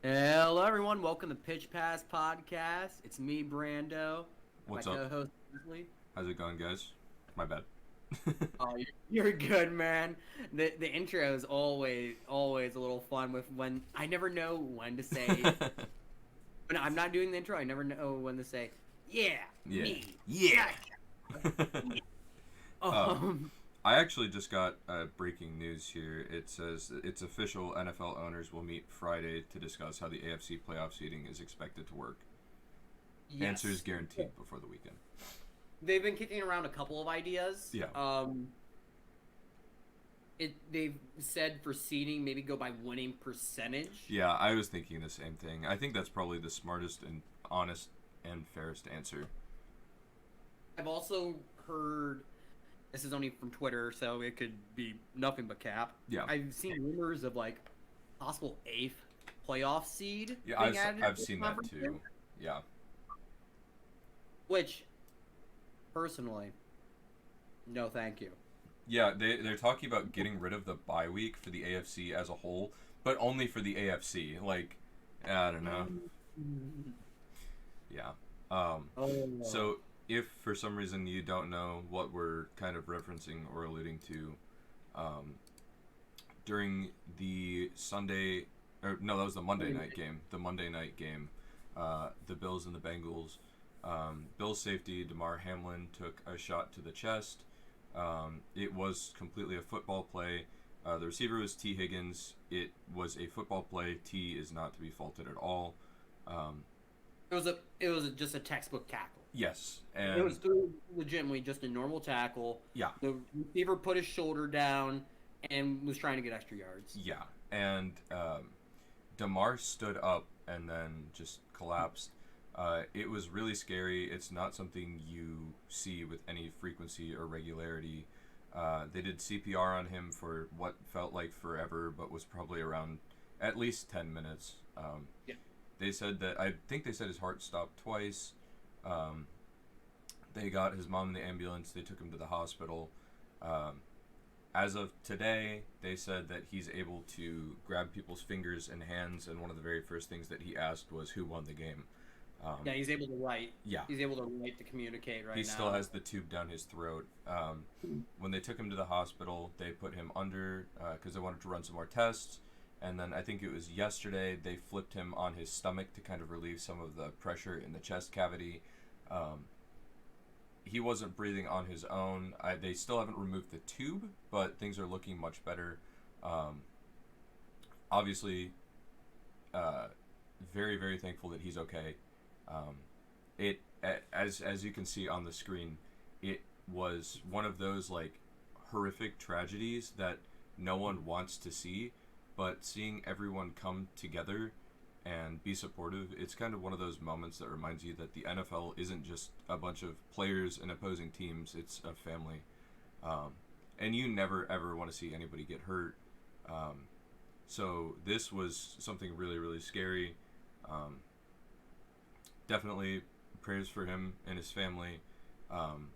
Hello, everyone. Welcome to Pitch Pass Podcast. It's me, Brando. My What's up? co-host, Leslie. How's it going, guys? My bad. Oh, you're good, man. The intro is always a little fun with when I never know when to say. When I'm not doing the intro, I never know when to say. Yeah, Yeah. me. Yeah. Gotcha. Yeah. um, Um. I actually just got breaking news here. It says it's official. NFL owners will meet Friday to discuss how the AFC playoff seeding is expected to work. Answer is Yes. guaranteed before the weekend. They've been kicking around a couple of ideas. Yeah. They've said for seeding, maybe go by winning percentage. Yeah, I was thinking the same thing. I think that's probably the smartest and honest and fairest answer. I've also heard, this is only from Twitter, so it could be nothing but cap. Yeah. I've seen rumors of like possible eighth playoff seed Yeah, being added I've to the seen that conference, too. Yeah. which personally, no, thank you. Yeah, they're talking about getting rid of the bye week for the AFC as a whole, but only for the AFC. Like, I don't know. Yeah. Oh, So if for some reason you don't know what we're kind of referencing or alluding to, um, during the Sunday, or no, that was the Monday night game. The Monday night game, the Bills and the Bengals. Bills safety Damar Hamlin took a shot to the chest. It was completely a football play. The receiver was T. Higgins. It was a football play. T is not to be faulted at all. Um, it was just a textbook tackle. yes, It and was legitimately just a normal tackle. yeah, The receiver put his shoulder down and was trying to get extra yards. yeah, and Damar stood up and then just collapsed. It was really scary. It's not something you see with any frequency or regularity. They did CPR on him for what felt like forever, but was probably around at least 10 minutes. Yeah. They said that, I think they said his heart stopped twice. Um, they got his mom in the ambulance. They took him to the hospital. Um, as of today, they said that he's able to grab people's fingers and hands, and one of the very first things that he asked was who won the game. Yeah, he's able to write. Yeah, He's able to write to communicate right he now. still has the tube down his throat. When they took him to the hospital, they put him under because they wanted to run some more tests. And then I think it was yesterday they flipped him on his stomach to kind of relieve some of the pressure in the chest cavity. Um, he wasn't breathing on his own. They still haven't removed the tube, but things are looking much better. Um, obviously, uh, very very thankful that he's okay. Um, as you can see on the screen, it was one of those like horrific tragedies that no one wants to see, but seeing everyone come together and be supportive, it's kind of one of those moments that reminds you that the NFL isn't just a bunch of players and opposing teams, it's a family. Um, and you never ever want to see anybody get hurt. Um, so this was something really, really scary. Um, Definitely prayers for him and his family. Um,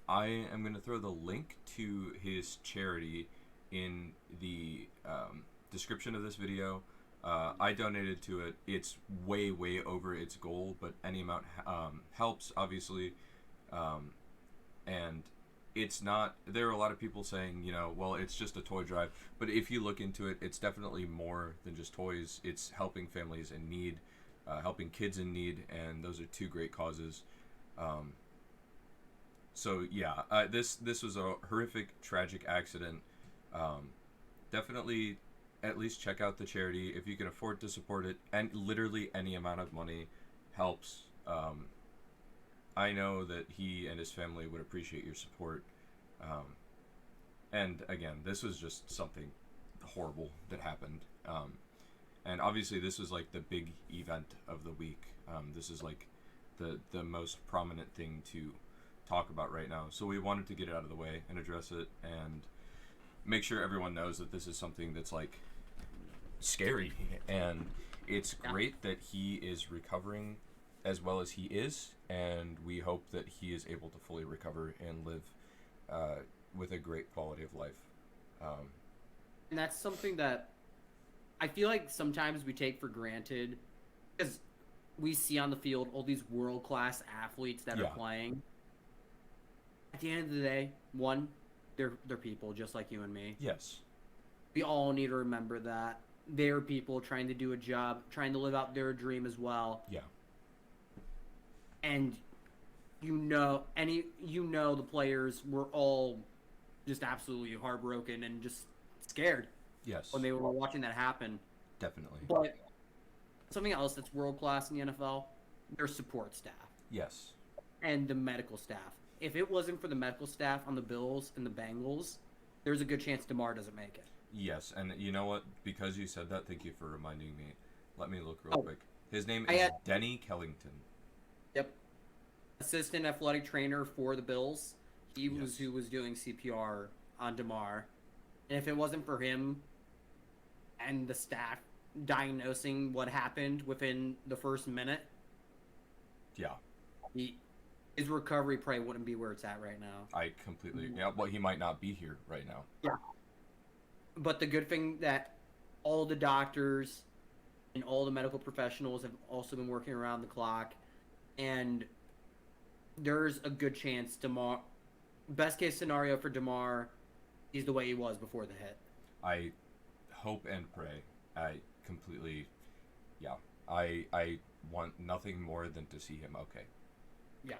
I am going to throw the link to his charity in the description of this video. I donated to it. It's way, way over its goal, but any amount helps, obviously. Um, and it's not, there are a lot of people saying, well, it's just a toy drive. But if you look into it, it's definitely more than just toys. It's helping families in need, helping kids in need, and those are two great causes. Um, so yeah, this was a horrific, tragic accident. Um, Definitely, at least check out the charity if you can afford to support it, and literally any amount of money helps. I know that he and his family would appreciate your support. Um, and again, this was just something horrible that happened. And obviously, this was like the big event of the week. This is like the most prominent thing to talk about right now. So we wanted to get it out of the way and address it and make sure everyone knows that this is something that's like scary, and it's Yeah. great that he is recovering as well as he is, and we hope that he is able to fully recover and live with a great quality of life. Um, And that's something that I feel like sometimes we take for granted because we see on the field all these world class athletes that are Yeah. playing. At the end of the day, one, they're people just like you and me. Yes. We all need to remember that they're people trying to do a job, trying to live out their dream as well. Yeah. And the players were all just absolutely heartbroken and just scared when Yes. they were watching that happen. Definitely. But something else that's world class in the NFL, their support staff Yes. and the medical staff. If it wasn't for the medical staff on the Bills and the Bengals, there's a good chance DeMar doesn't make it. Yes, and you know what? Because you said that, thank you for reminding me. Let me look real quick. His name is Denny Kellington. Yep. Assistant athletic trainer for the Bills. He was who was doing CPR on DeMar. And if it wasn't for him and the staff diagnosing what happened within the first minute, Yeah. his recovery probably wouldn't be where it's at right now. I completely. Yeah, well, he might not be here right now. Yeah. But the good thing that all the doctors and all the medical professionals have also been working around the clock, and there's a good chance DeMar, best case scenario for DeMar, is the way he was before the hit. I hope and pray. I completely. Yeah. I want nothing more than to see him okay. Yeah.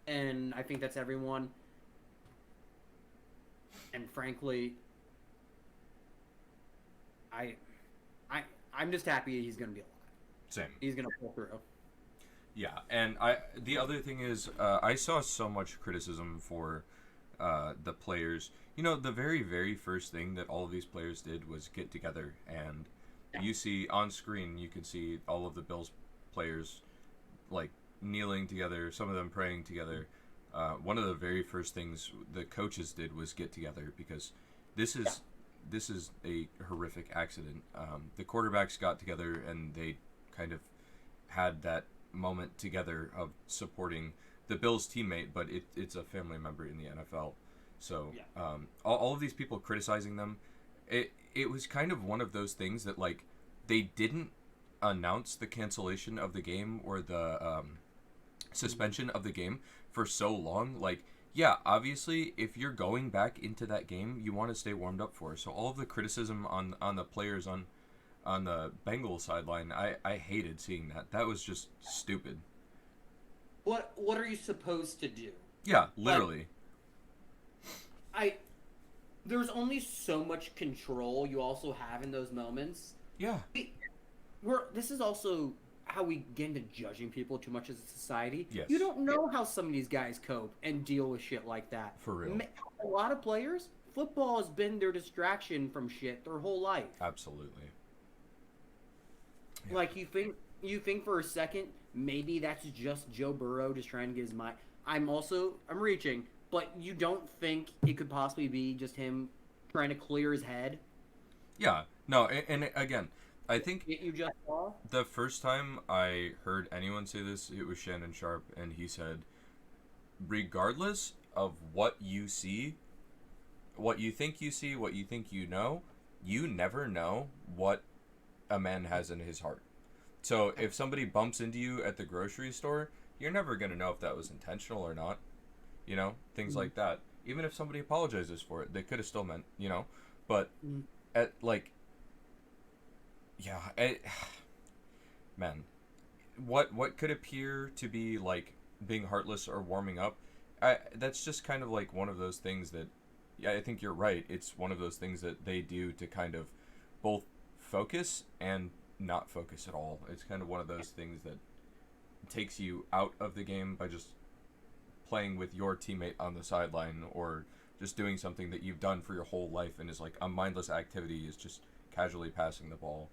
And I think that's everyone. And frankly, I'm just happy he's going to be alive. Same. He's going to pull through. Yeah, and the other thing is, I saw so much criticism for the players. You know, the very, very first thing that all of these players did was get together, and you see on screen, you can see all of the Bills players, like, kneeling together, some of them praying together. One of the very first things the coaches did was get together, because this is a horrific accident. The quarterbacks got together, and they kind of had that moment together of supporting the Bills teammate, but it's a family member in the NFL. So all of these people criticizing them, it was kind of one of those things that, like, they didn't announce the cancellation of the game or the suspension of the game for so long. Like, yeah, obviously, if you're going back into that game, you want to stay warmed up for it. So all of the criticism on the players on the Bengals sideline, I hated seeing that. That was just stupid. What are you supposed to do? Yeah, literally. There's only so much control you also have in those moments. Yeah. This is also how we get into judging people too much as a society. Yes. You don't know how some of these guys cope and deal with shit like that. For real. A lot of players, football has been their distraction from shit their whole life. Absolutely. Yeah. Like, you think for a second maybe that's just Joe Burrow just trying to get his mind. I'm reaching, but you don't think it could possibly be just him trying to clear his head? Yeah. No, and again, I think You just saw? the first time I heard anyone say this, it was Shannon Sharp, and he said, regardless of what you see, what you think you see, what you think you know, you never know what a man has in his heart. So if somebody bumps into you at the grocery store, you're never going to know if that was intentional or not. You know, things like that. Even if somebody apologizes for it, they could have still meant, you know. But at, like, yeah, man, what could appear to be like being heartless or warming up, that's just kind of like one of those things that, yeah, I think you're right. It's one of those things that they do to kind of both focus and not focus at all. It's kind of one of those things that takes you out of the game by just playing with your teammate on the sideline, or just doing something that you've done for your whole life and is like a mindless activity, is just casually passing the ball.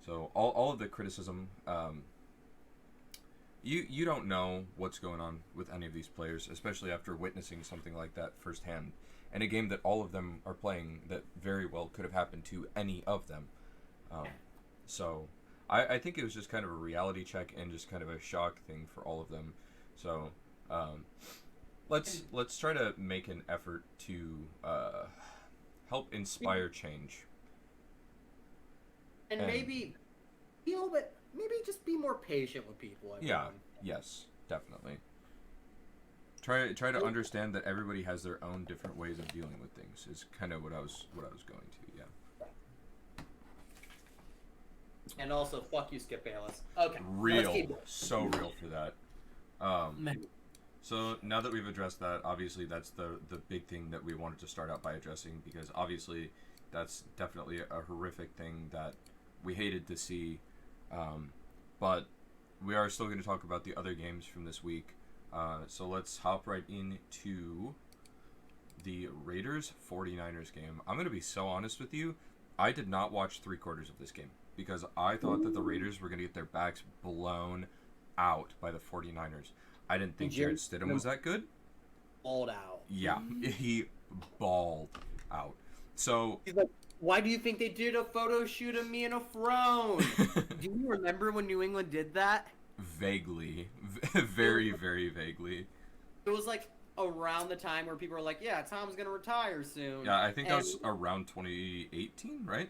So all of the criticism, you don't know what's going on with any of these players, especially after witnessing something like that firsthand, in a game that all of them are playing that very well could have happened to any of them. So I think it was just kind of a reality check and just kind of a shock thing for all of them. So let's try to make an effort to help inspire change. And And maybe be a little bit, maybe just be more patient with people. yeah, Everyone. yes, definitely. Try to understand that everybody has their own different ways of dealing with things. Is kind of what I was going to. Yeah. And also, fuck you, Skip Bayless. Okay, now let's Real, keep so real for that. Um, going. so now that we've addressed that, obviously that's the big thing that we wanted to start out by addressing, because obviously that's definitely a horrific thing that we hated to see. But we are still going to talk about the other games from this week. So let's hop right into the Raiders 49ers game. I'm going to be so honest with you. I did not watch 3/4 of this game because I thought that the Raiders were going to get their backs blown out by the 49ers. I didn't think Jared Stidham was that good. Balled out. Yeah, he balled out. So He's like, why do you think they did a photo shoot of me in a throne? Do you remember when New England did that? vaguely, very, very vaguely. It was like around the time where people were like, yeah, Tom's going to retire soon. Yeah, I think that And- was around 2018, right?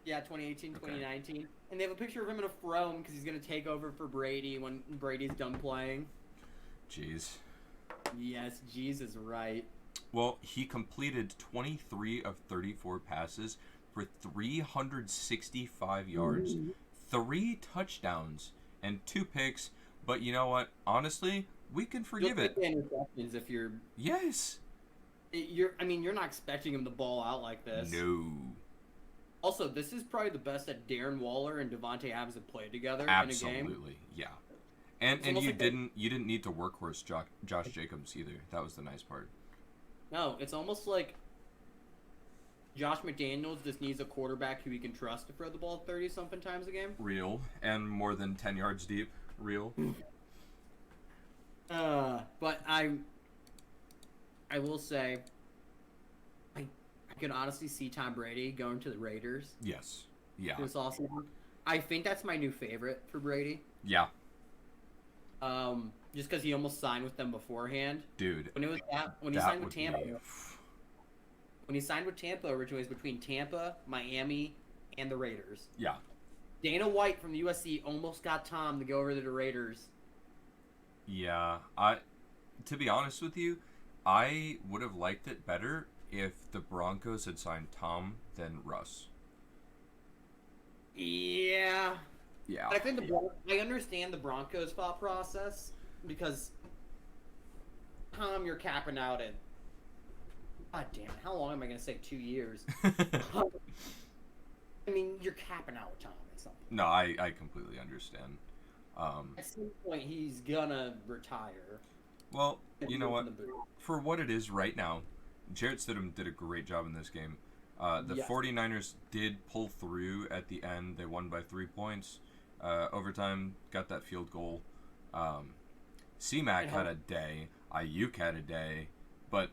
Yeah, 2018, Okay. 2019. And they have a picture of him in a throne because he's going to take over for Brady when Brady's done playing. Jeez. Yes, Jesus, right. Well, he completed 23 of 34 passes for 365 yards, 3 touchdowns, and 2 picks. But you know what? Honestly, we can forgive it. Interceptions if you're Yes. you're not expecting him to ball out like this. No. Also, this is probably the best that Darren Waller and Devontae Adams have played together in a game. Absolutely. Yeah. And almost you like didn't need to workhorse Josh Jacobs either. That was the nice part. No, it's almost like Josh McDaniels just needs a quarterback who he can trust to throw the ball 30-something times a game. Real and more than 10 yards deep. Real. But I will say, I can honestly see Tom Brady going to the Raiders Yes. Yeah. this offseason. I think that's my new favorite for Brady. Yeah. Just because he almost signed with them beforehand. Dude. When he that signed would with Tampa, be- when he signed with Tampa originally, it was between Tampa, Miami, and the Raiders. Yeah. Dana White from the USC almost got Tom to go over to the Raiders. Yeah. To be honest with you, I would have liked it better if the Broncos had signed Tom than Russ. Yeah. Yeah. I think I understand the Broncos' thought process because Tom, you're capping out at. God damn it! How long am I gonna say? 2 years. I mean, you're capping out with Tom at something. No, I completely understand. At some point, he's gonna retire. Well, you know what? In the booth. For what it is right now, Jarrett Stidham did a great job in this game. The Yes. 49ers did pull through at the end. They won by 3 points. Overtime, got that field goal. C-Mac had a day. Ayuk had a day. But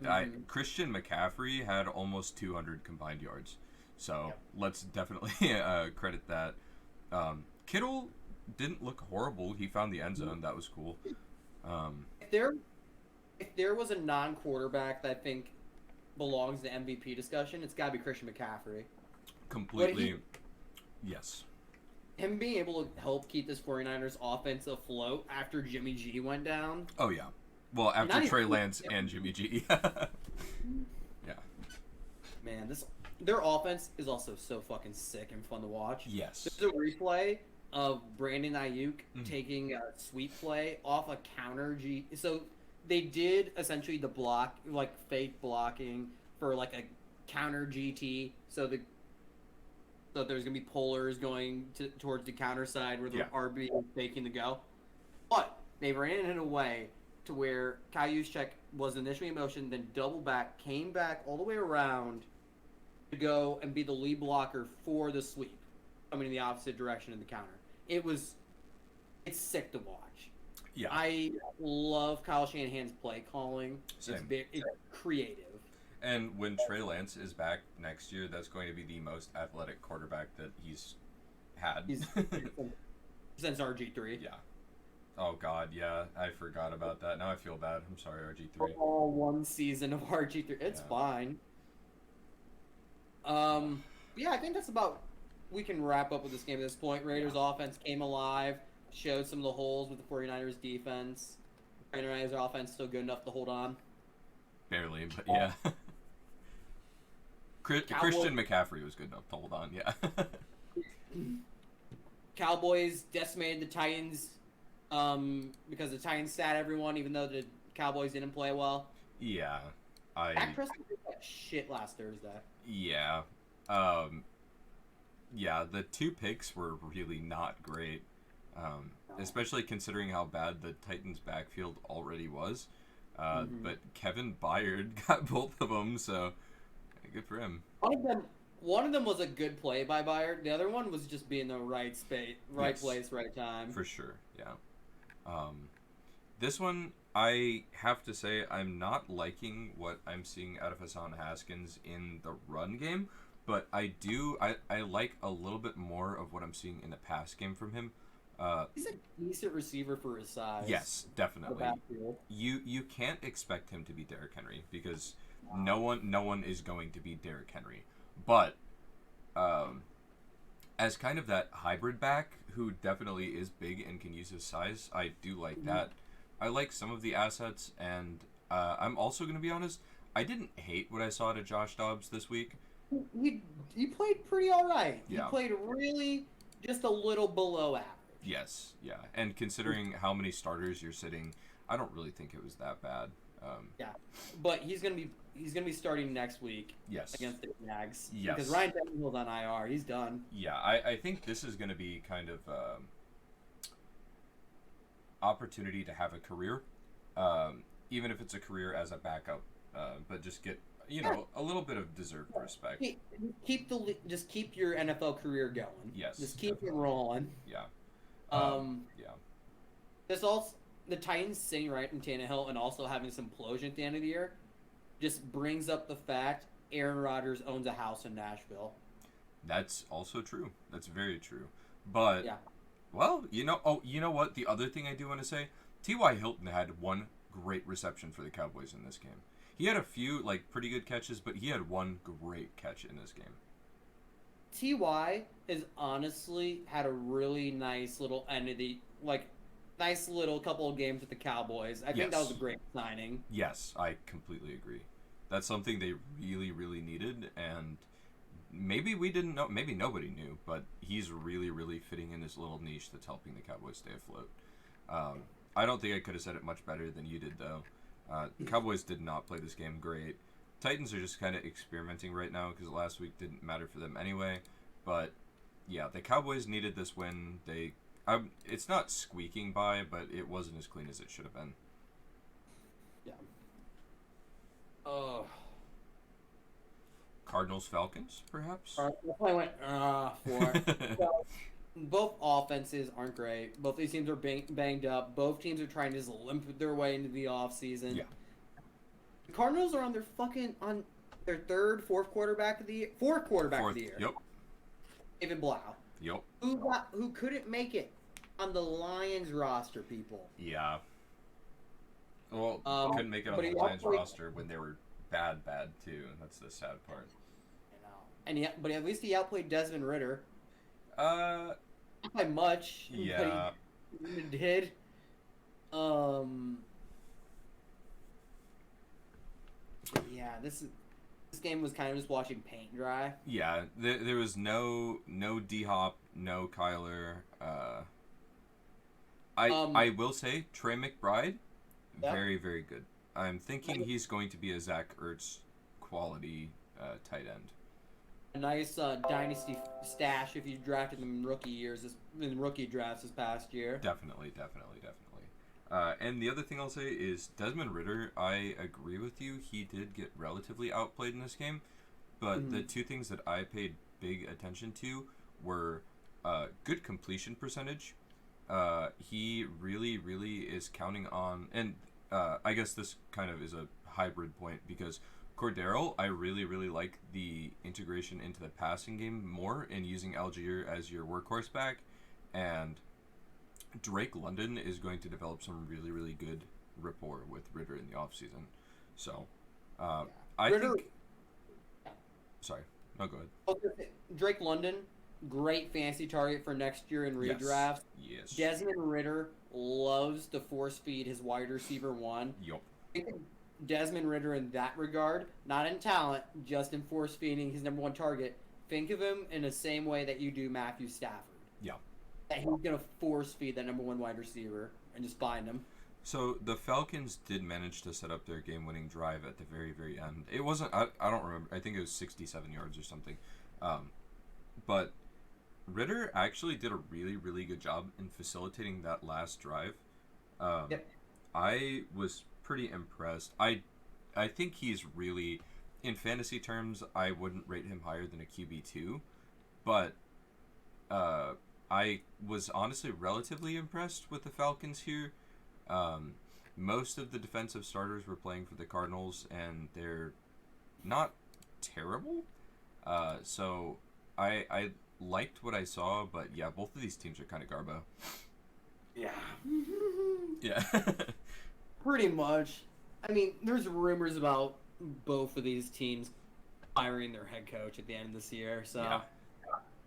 Christian McCaffrey had almost 200 combined yards. So let's definitely credit that. Kittle didn't look horrible. He found the end zone. That was cool. If there was a non-quarterback that I think belongs in the MVP discussion, it's got to be Christian McCaffrey. Completely. Yes. Him being able to help keep this 49ers offense afloat after Jimmy G went down. Oh, yeah. Well, after Not Trey even- Lance and Jimmy G. Yeah. Man, their offense is also so fucking sick and fun to watch. Yes. There's a replay of Brandon Ayuk taking a sweep play off a counter G. So they did essentially the block, like fake blocking for like a counter GT. So there's gonna be pullers going towards the counter side where the RB is faking the go. But they ran it in a way to where Kyle Juszczyk was initially in motion, then double back, came back all the way around to go and be the lead blocker for the sweep, coming in the opposite direction in the counter. It's sick to watch. Yeah. I love Kyle Shanahan's play calling. Same. It's creative. And when Trey Lance is back next year, that's going to be the most athletic quarterback that he's had. He's since RG3. Yeah. Oh, God, yeah. I forgot about that. Now I feel bad. I'm sorry, RG3. All one season of RG3. It's fine. Yeah, I think that's about we can wrap up with this game at this point. Raiders offense came alive, showed some of the holes with the 49ers defense. 49ers offense still good enough to hold on. Barely, but yeah. Christian McCaffrey was good enough to hold on, yeah. Cowboys decimated the Titans because the Titans sat everyone, even though the Cowboys didn't play well. Yeah. Dak Prescott did that shit last Thursday. Yeah. Yeah, the 2 picks were really not great, especially considering how bad the Titans' backfield already was. But Kevin Byard got both of them, so good for him. One of them was a good play by Byard. The other one was just being in the right space, right place, right time. For sure, yeah. This one, I have to say, I'm not liking what I'm seeing out of Hassan Haskins in the run game, but I like a little bit more of what I'm seeing in the pass game from him. He's a decent receiver for his size. Yes, definitely. You can't expect him to be Derrick Henry because no one is going to be Derrick Henry. But as kind of that hybrid back who definitely is big and can use his size, I do like that. I like some of the assets, and I'm also going to be honest, I didn't hate what I saw out of Josh Dobbs this week. He played pretty all right. Yeah. He played really just a little below average. Yes, yeah. And considering how many starters you're sitting, I don't really think it was that bad. Yeah, but he's gonna be starting next week. Yes. Against the Jags. Yes. Because Ryan Tannehill's on IR. He's done. Yeah, I think this is gonna be kind of opportunity to have a career, even if it's a career as a backup, but just get a little bit of deserved respect. Just keep your NFL career going. Yes. Just keep it rolling. Yeah. Yeah. This also. The Titans sitting right in Tannehill and also having some implosion at the end of the year just brings up the fact Aaron Rodgers owns a house in Nashville. That's also true. That's very true. But, well, you know what? The other thing I do want to say, T.Y. Hilton had one great reception for the Cowboys in this game. He had a few, pretty good catches, but he had one great catch in this game. T.Y. has honestly had a really nice little end of the, nice little couple of games with the Cowboys. I think that was a great signing. Yes, I completely agree. That's something they really, really needed, and maybe we didn't know, maybe nobody knew, but he's really, really fitting in this little niche that's helping the Cowboys stay afloat. I don't think I could have said it much better than you did, though. Cowboys did not play this game great. Titans are just kind of experimenting right now because last week didn't matter for them anyway. But, yeah, the Cowboys needed this win. It's not squeaking by, but it wasn't as clean as it should have been. Yeah. Oh. Cardinals Falcons, perhaps? I went for it. So, both offenses aren't great. Both these teams are banged up. Both teams are trying to just limp their way into the offseason. Yeah. The Cardinals are on their fourth quarterback of the year. Yep. David Blau. Yep. Who couldn't make it on the Lions roster, people. Yeah. Well, couldn't make it on the Lions roster when they were bad too. That's the sad part. I know. But at least he outplayed Desmond Ritter. Not by much. Yeah. But he did. Yeah, this game was kind of just watching paint dry. Yeah, there was no D-Hop, no Kyler. I will say Trey McBride, very, very good. I'm thinking he's going to be a Zach Ertz quality tight end. A nice dynasty stash if you drafted them in rookie drafts this past year. Definitely. And the other thing I'll say is Desmond Ritter, I agree with you. He did get relatively outplayed in this game. But the two things that I paid big attention to were good completion percentage. He really, really is counting on... And I guess this kind of is a hybrid point because Cordero, I really, really like the integration into the passing game more and using Algier as your workhorse back. And Drake London is going to develop some really, really good rapport with Ritter in the offseason. So, I think... Sorry. No, go ahead. Drake London great fantasy target for next year in Yes. redrafts. Yes. Desmond Ritter loves to force feed his wide receiver one. Yup. Think of Desmond Ritter in that regard, not in talent, just in force feeding his number one target. Think of him in the same way that you do Matthew Stafford. Yeah. That he's gonna force feed that number one wide receiver and just find him. So the Falcons did manage to set up their game-winning drive at the very, very end. It wasn't. I don't remember. I think it was 67 yards or something. But Ritter actually did a really, really good job in facilitating that last drive. Yep. I was pretty impressed. I think he's really, in fantasy terms, I wouldn't rate him higher than a QB2, but I was honestly relatively impressed with the Falcons here. Most of the defensive starters were playing for the Cardinals, and they're not terrible. So I liked what I saw, but yeah, both of these teams are kind of garbo. Yeah. Yeah. Pretty much. I mean, there's rumors about both of these teams firing their head coach at the end of this year, so Yeah.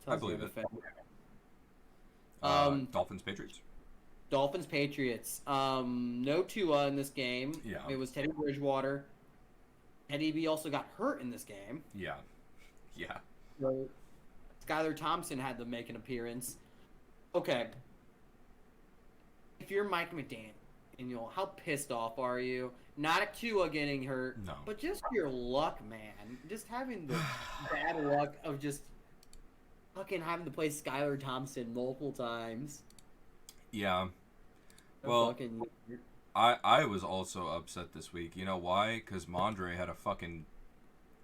I believe it. Dolphins, Patriots. Dolphins, Patriots. No Tua in this game. Yeah. It was Teddy Bridgewater. Teddy B also got hurt in this game. Yeah. Yeah. So Skylar Thompson had to make an appearance. Okay. If you're Mike McDaniel, how pissed off are you? Not at Tua getting hurt, No. but just your luck, man. Just having the bad luck of just fucking having to play Skylar Thompson multiple times. Yeah. A Well, fucking- I was also upset this week. You know why? Because Mondre had a fucking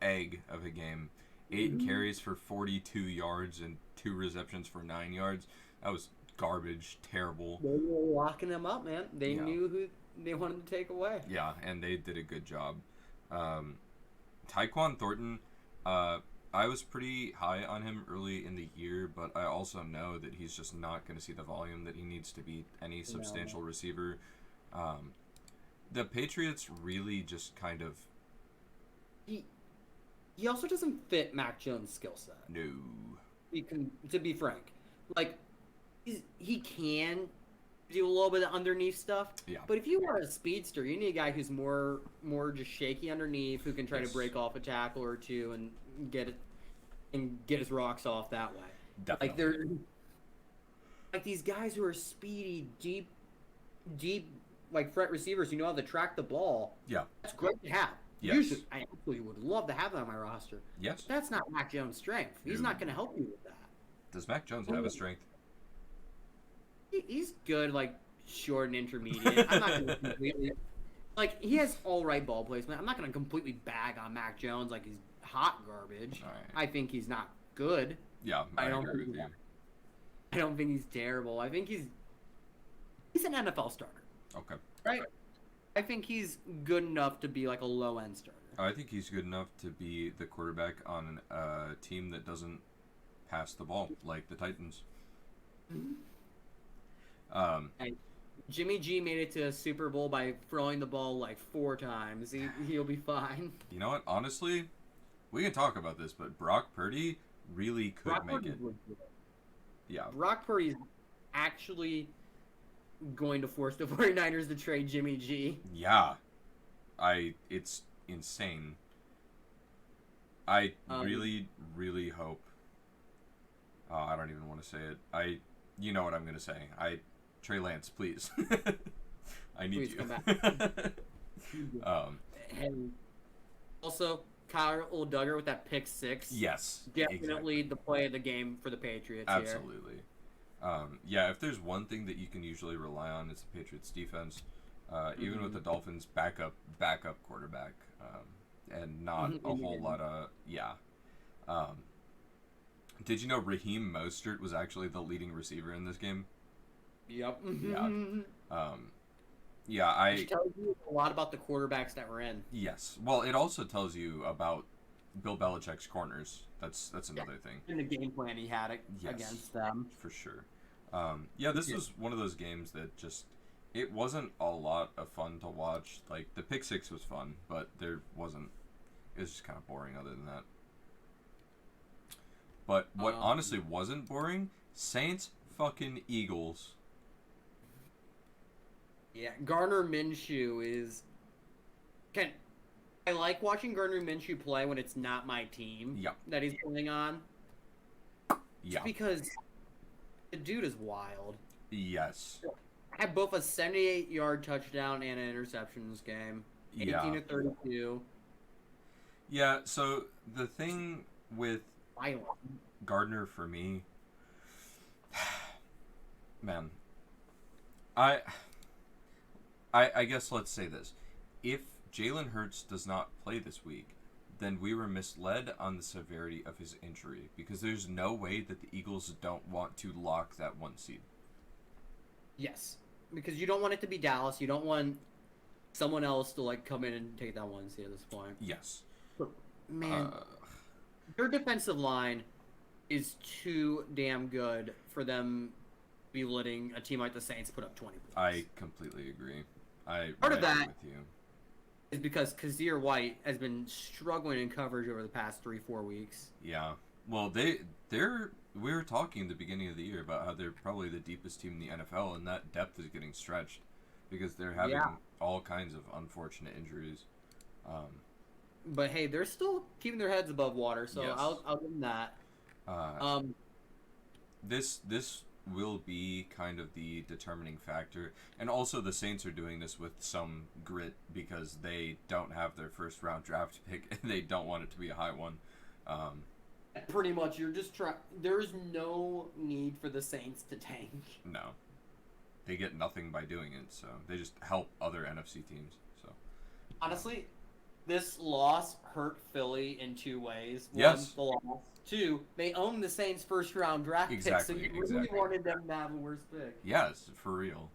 egg of a game. 8 carries for 42 yards and 2 receptions for 9 yards. That was garbage. Terrible. They were locking them up, man. They Yeah. knew who they wanted to take away. Yeah, and they did a good job. Tyquan Thornton, I was pretty high on him early in the year, but I also know that he's just not going to see the volume that he needs to be any substantial receiver. The Patriots really just kind of... He also doesn't fit Mac Jones' skill set. No. To be frank. Like, he can do a little bit of underneath stuff. Yeah. But if you want a speedster, you need a guy who's more just shaky underneath, who can try to break off a tackle or two and get his rocks off that way. Definitely. Like they're like these guys who are speedy, deep like threat receivers. You know how to track the ball. Yeah. That's great to have. Yes. Usually, I absolutely would love to have that on my roster. Yes. But that's not Mac Jones' strength. He's No. not going to help you with that. Does Mac Jones have a strength? He's good, like short and intermediate. I'm not going to completely like he has all right ball placement. I'm not going to completely bag on Mac Jones like he's hot garbage. All right. I think he's not good. Yeah, I agree with you. I don't think he's terrible. I think he's an NFL starter. Okay. Right? I think he's good enough to be like a low end starter. I think he's good enough to be the quarterback on a team that doesn't pass the ball, like the Titans. And Jimmy G made it to a Super Bowl by throwing the ball like 4 times. He'll be fine. You know what? Honestly, we can talk about this, but Brock Purdy really could make it. Yeah. Brock Purdy's actually going to force the 49ers to trade Jimmy G. Yeah. It's insane. I really, really hope. I don't even want to say it. You know what I'm going to say. Trey Lance, please. I need Please you. come back. Um, Also, Kyle Duggar with that pick 6. yes. Definitely exactly. the play of the game for the Patriots Absolutely. Yeah, if there's one thing that you can usually rely on, it's the Patriots defense. Even with the Dolphins backup quarterback, and not a whole lot of did you know Raheem Mostert was actually the leading receiver in this game? Yep. Yeah. Which tells you a lot about the quarterbacks that were in. Yes. Well, it also tells you about Bill Belichick's corners. That's another thing. And the game plan he had against them. For sure. This was one of those games that just, it wasn't a lot of fun to watch. Like, the pick 6 was fun, but it was just kind of boring other than that. But what honestly wasn't boring, Saints fucking Eagles. Yeah, Gardner Minshew is. Can I like watching Gardner Minshew play when it's not my team Yeah. that he's playing on? Yeah. Just because the dude is wild. Yes. Had both a 78-yard touchdown and an interception in this game. 18 to 32. Yeah, so the thing with Violent. Gardner for me, man, I guess let's say this. If Jalen Hurts does not play this week, then we were misled on the severity of his injury, because there's no way that the Eagles don't want to lock that 1 seed. Yes, because you don't want it to be Dallas. You don't want someone else to like come in and take that 1 seed at this point. Yes. Man, their defensive line is too damn good for them to be letting a team like the Saints put up 20 points. I completely agree. Part of that with you. is because Kazir White has been struggling in coverage over the past 3-4 weeks. Yeah. Well, we were talking at the beginning of the year about how they're probably the deepest team in the NFL, and that depth is getting stretched because they're having all kinds of unfortunate injuries. But hey, they're still keeping their heads above water, so yes. I'll give them that. This will be kind of the determining factor, and also the Saints are doing this with some grit because they don't have their first round draft pick and they don't want it to be a high one. Pretty much, you're just trying. There's no need for the Saints to tank. No, they get nothing by doing it, so they just help other NFC teams. So honestly, this loss hurt Philly in 2 ways. Yes. One, the loss. 2, they own the Saints' first round draft pick, so you really wanted them to have a worse pick. Yes, for real.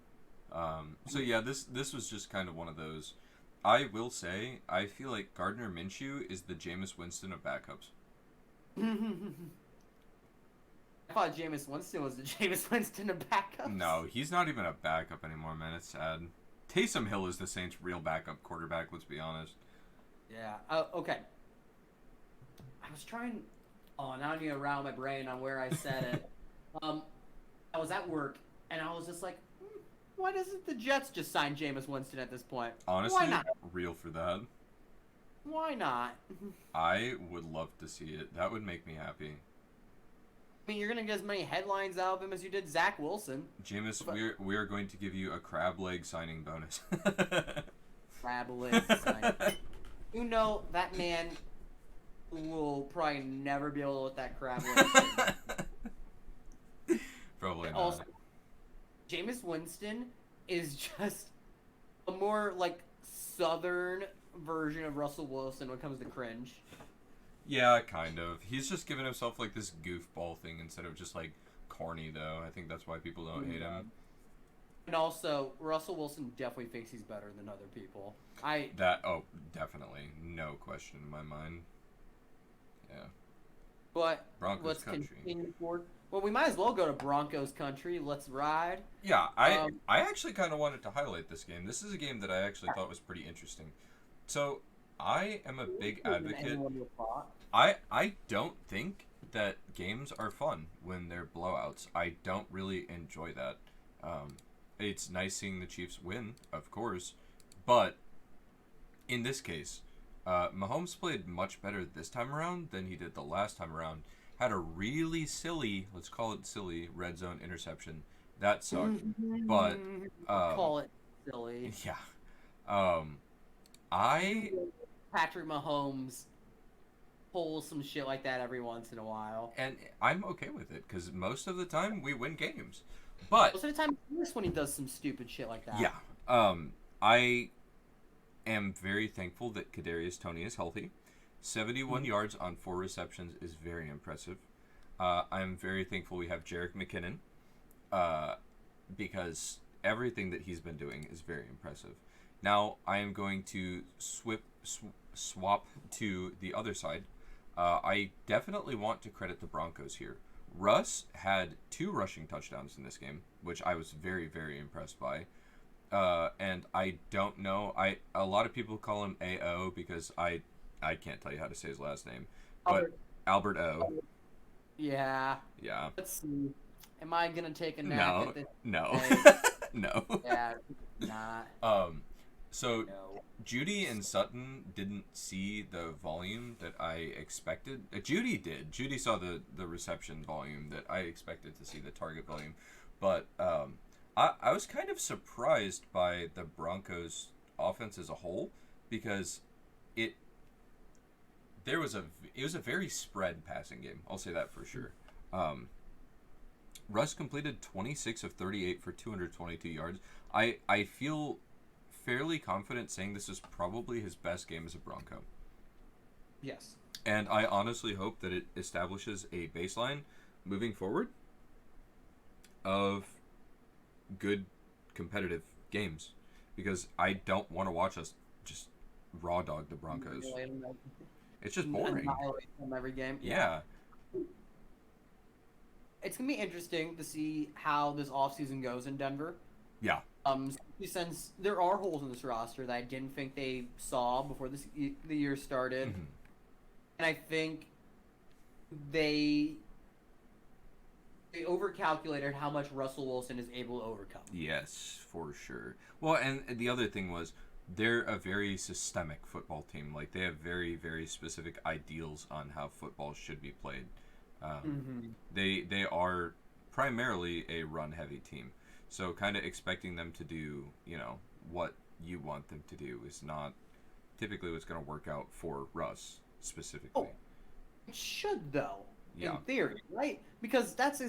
So yeah, this was just kind of one of those. I will say, I feel like Gardner Minshew is the Jameis Winston of backups. I thought Jameis Winston was the Jameis Winston of backups. No, he's not even a backup anymore, man. It's sad. Taysom Hill is the Saints' real backup quarterback, let's be honest. Yeah. Okay. I was trying... Oh, now I need to rattle my brain on where I said it. I was at work, and I was just like, why doesn't the Jets just sign Jameis Winston at this point? Honestly, why not? Real for that. Why not? I would love to see it. That would make me happy. I mean, you're going to get as many headlines out of him as you did Zach Wilson. Jameis, we're going to give you a crab leg signing bonus. Crab leg signing. You know, that man will probably never be able to let that crab leg. Probably not. Also, Jameis Winston is just a more, like, southern version of Russell Wilson when it comes to cringe. Yeah, kind of. He's just giving himself like this goofball thing instead of just like corny, though. I think that's why people don't hate him. And also, Russell Wilson definitely thinks he's better than other people. Definitely. No question in my mind. Yeah. But Broncos let's country. continue forward. Well, we might as well go to Broncos country. Let's ride. Yeah, I actually kind of wanted to highlight this game. This is a game that I actually thought was pretty interesting. So, I am a big advocate. I don't think that games are fun when they're blowouts. I don't really enjoy that. It's nice seeing the Chiefs win, of course, but in this case, Mahomes played much better this time around than he did the last time around. Had a really silly, let's call it silly, red zone interception. That sucked, but... call it silly. Yeah. Patrick Mahomes pulls some shit like that every once in a while. And I'm okay with it, because most of the time we win games. But... most of the time it's worse when he does some stupid shit like that. Yeah. I am very thankful that Kadarius Toney is healthy. 71 yards on 4 receptions is very impressive. I'm very thankful we have Jerick McKinnon, because everything that he's been doing is very impressive. Now, I am going to swap to the other side. I definitely want to credit the Broncos here. Russ had 2 rushing touchdowns in this game, which I was very, very impressed by. And I don't know. A lot of people call him A.O. because I can't tell you how to say his last name. But Albert O. Yeah. Yeah. Let's see. Am I gonna take a knack No. at this No. today? No. Yeah. Not. Um, so No. Judy and Sutton didn't see the volume that I expected. Judy did. Judy saw the reception volume that I expected to see, the target volume. But I was kind of surprised by the Broncos' offense as a whole because it there was a it was a very spread passing game. I'll say that for sure. Um, Russ completed 26 of 38 for 222 yards. I feel fairly confident saying this is probably his best game as a Bronco. Yes. And I honestly hope that it establishes a baseline moving forward of good competitive games because I don't want to watch us just raw dog the Broncos. It's just boring. Annihilate them every game. Yeah. It's gonna be interesting to see how this offseason goes in Denver. Yeah. Since there are holes in this roster that I didn't think they saw before the year started, Mm-hmm. and I think they overcalculated how much Russell Wilson is able to overcome. Yes, for sure. Well, and the other thing was they're a very systemic football team. Like they have very, very specific ideals on how football should be played. They are primarily a run heavy team, so kind of expecting them to do what you want them to do is not typically what's going to work out for Russ specifically. Oh, it should though, Yeah. in theory, right? Because that's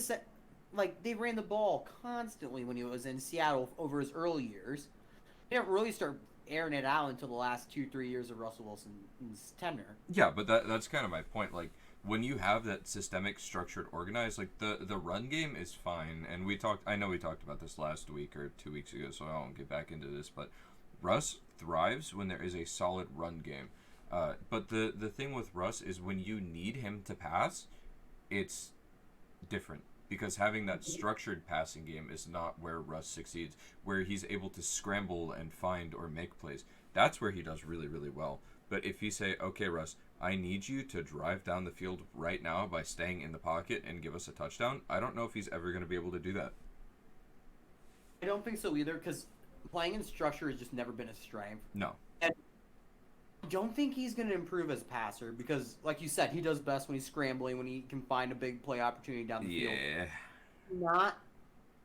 like they ran the ball constantly when he was in Seattle over his early years. They didn't really start airing it out until the last 2-3 years of Russell Wilson's tenure. Yeah, but that's kind of my point. Like when you have that systemic, structured, organized, like the run game is fine. And I know we talked about this last week or 2 weeks ago, so I won't get back into this. But Russ thrives when there is a solid run game. But the thing with Russ is when you need him to pass, it's different. Because having that structured passing game is not where Russ succeeds. Where he's able to scramble and find or make plays. That's where he does really, really well. But if you say, okay, Russ, I need you to drive down the field right now by staying in the pocket and give us a touchdown, I don't know if he's ever going to be able to do that. I don't think so either, because playing in structure has just never been his strength. No. And I don't think he's going to improve as a passer because, like you said, he does best when he's scrambling, when he can find a big play opportunity down the field. Yeah. Not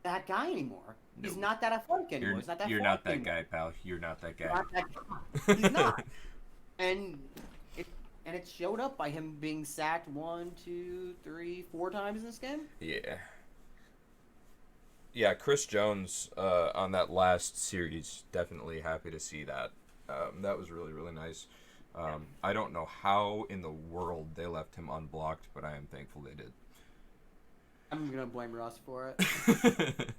that guy anymore. No. He's not that athletic anymore. He's not that You're not that anymore. guy, pal. You're not that guy. Not that guy. He's not. And it showed up by him being sacked 1, 2, 3, 4 times in this game. Yeah. Yeah, Chris Jones on that last series, definitely happy to see that. That was really, really nice. I don't know how in the world they left him unblocked, but I am thankful they did. I'm going to blame Russ for it.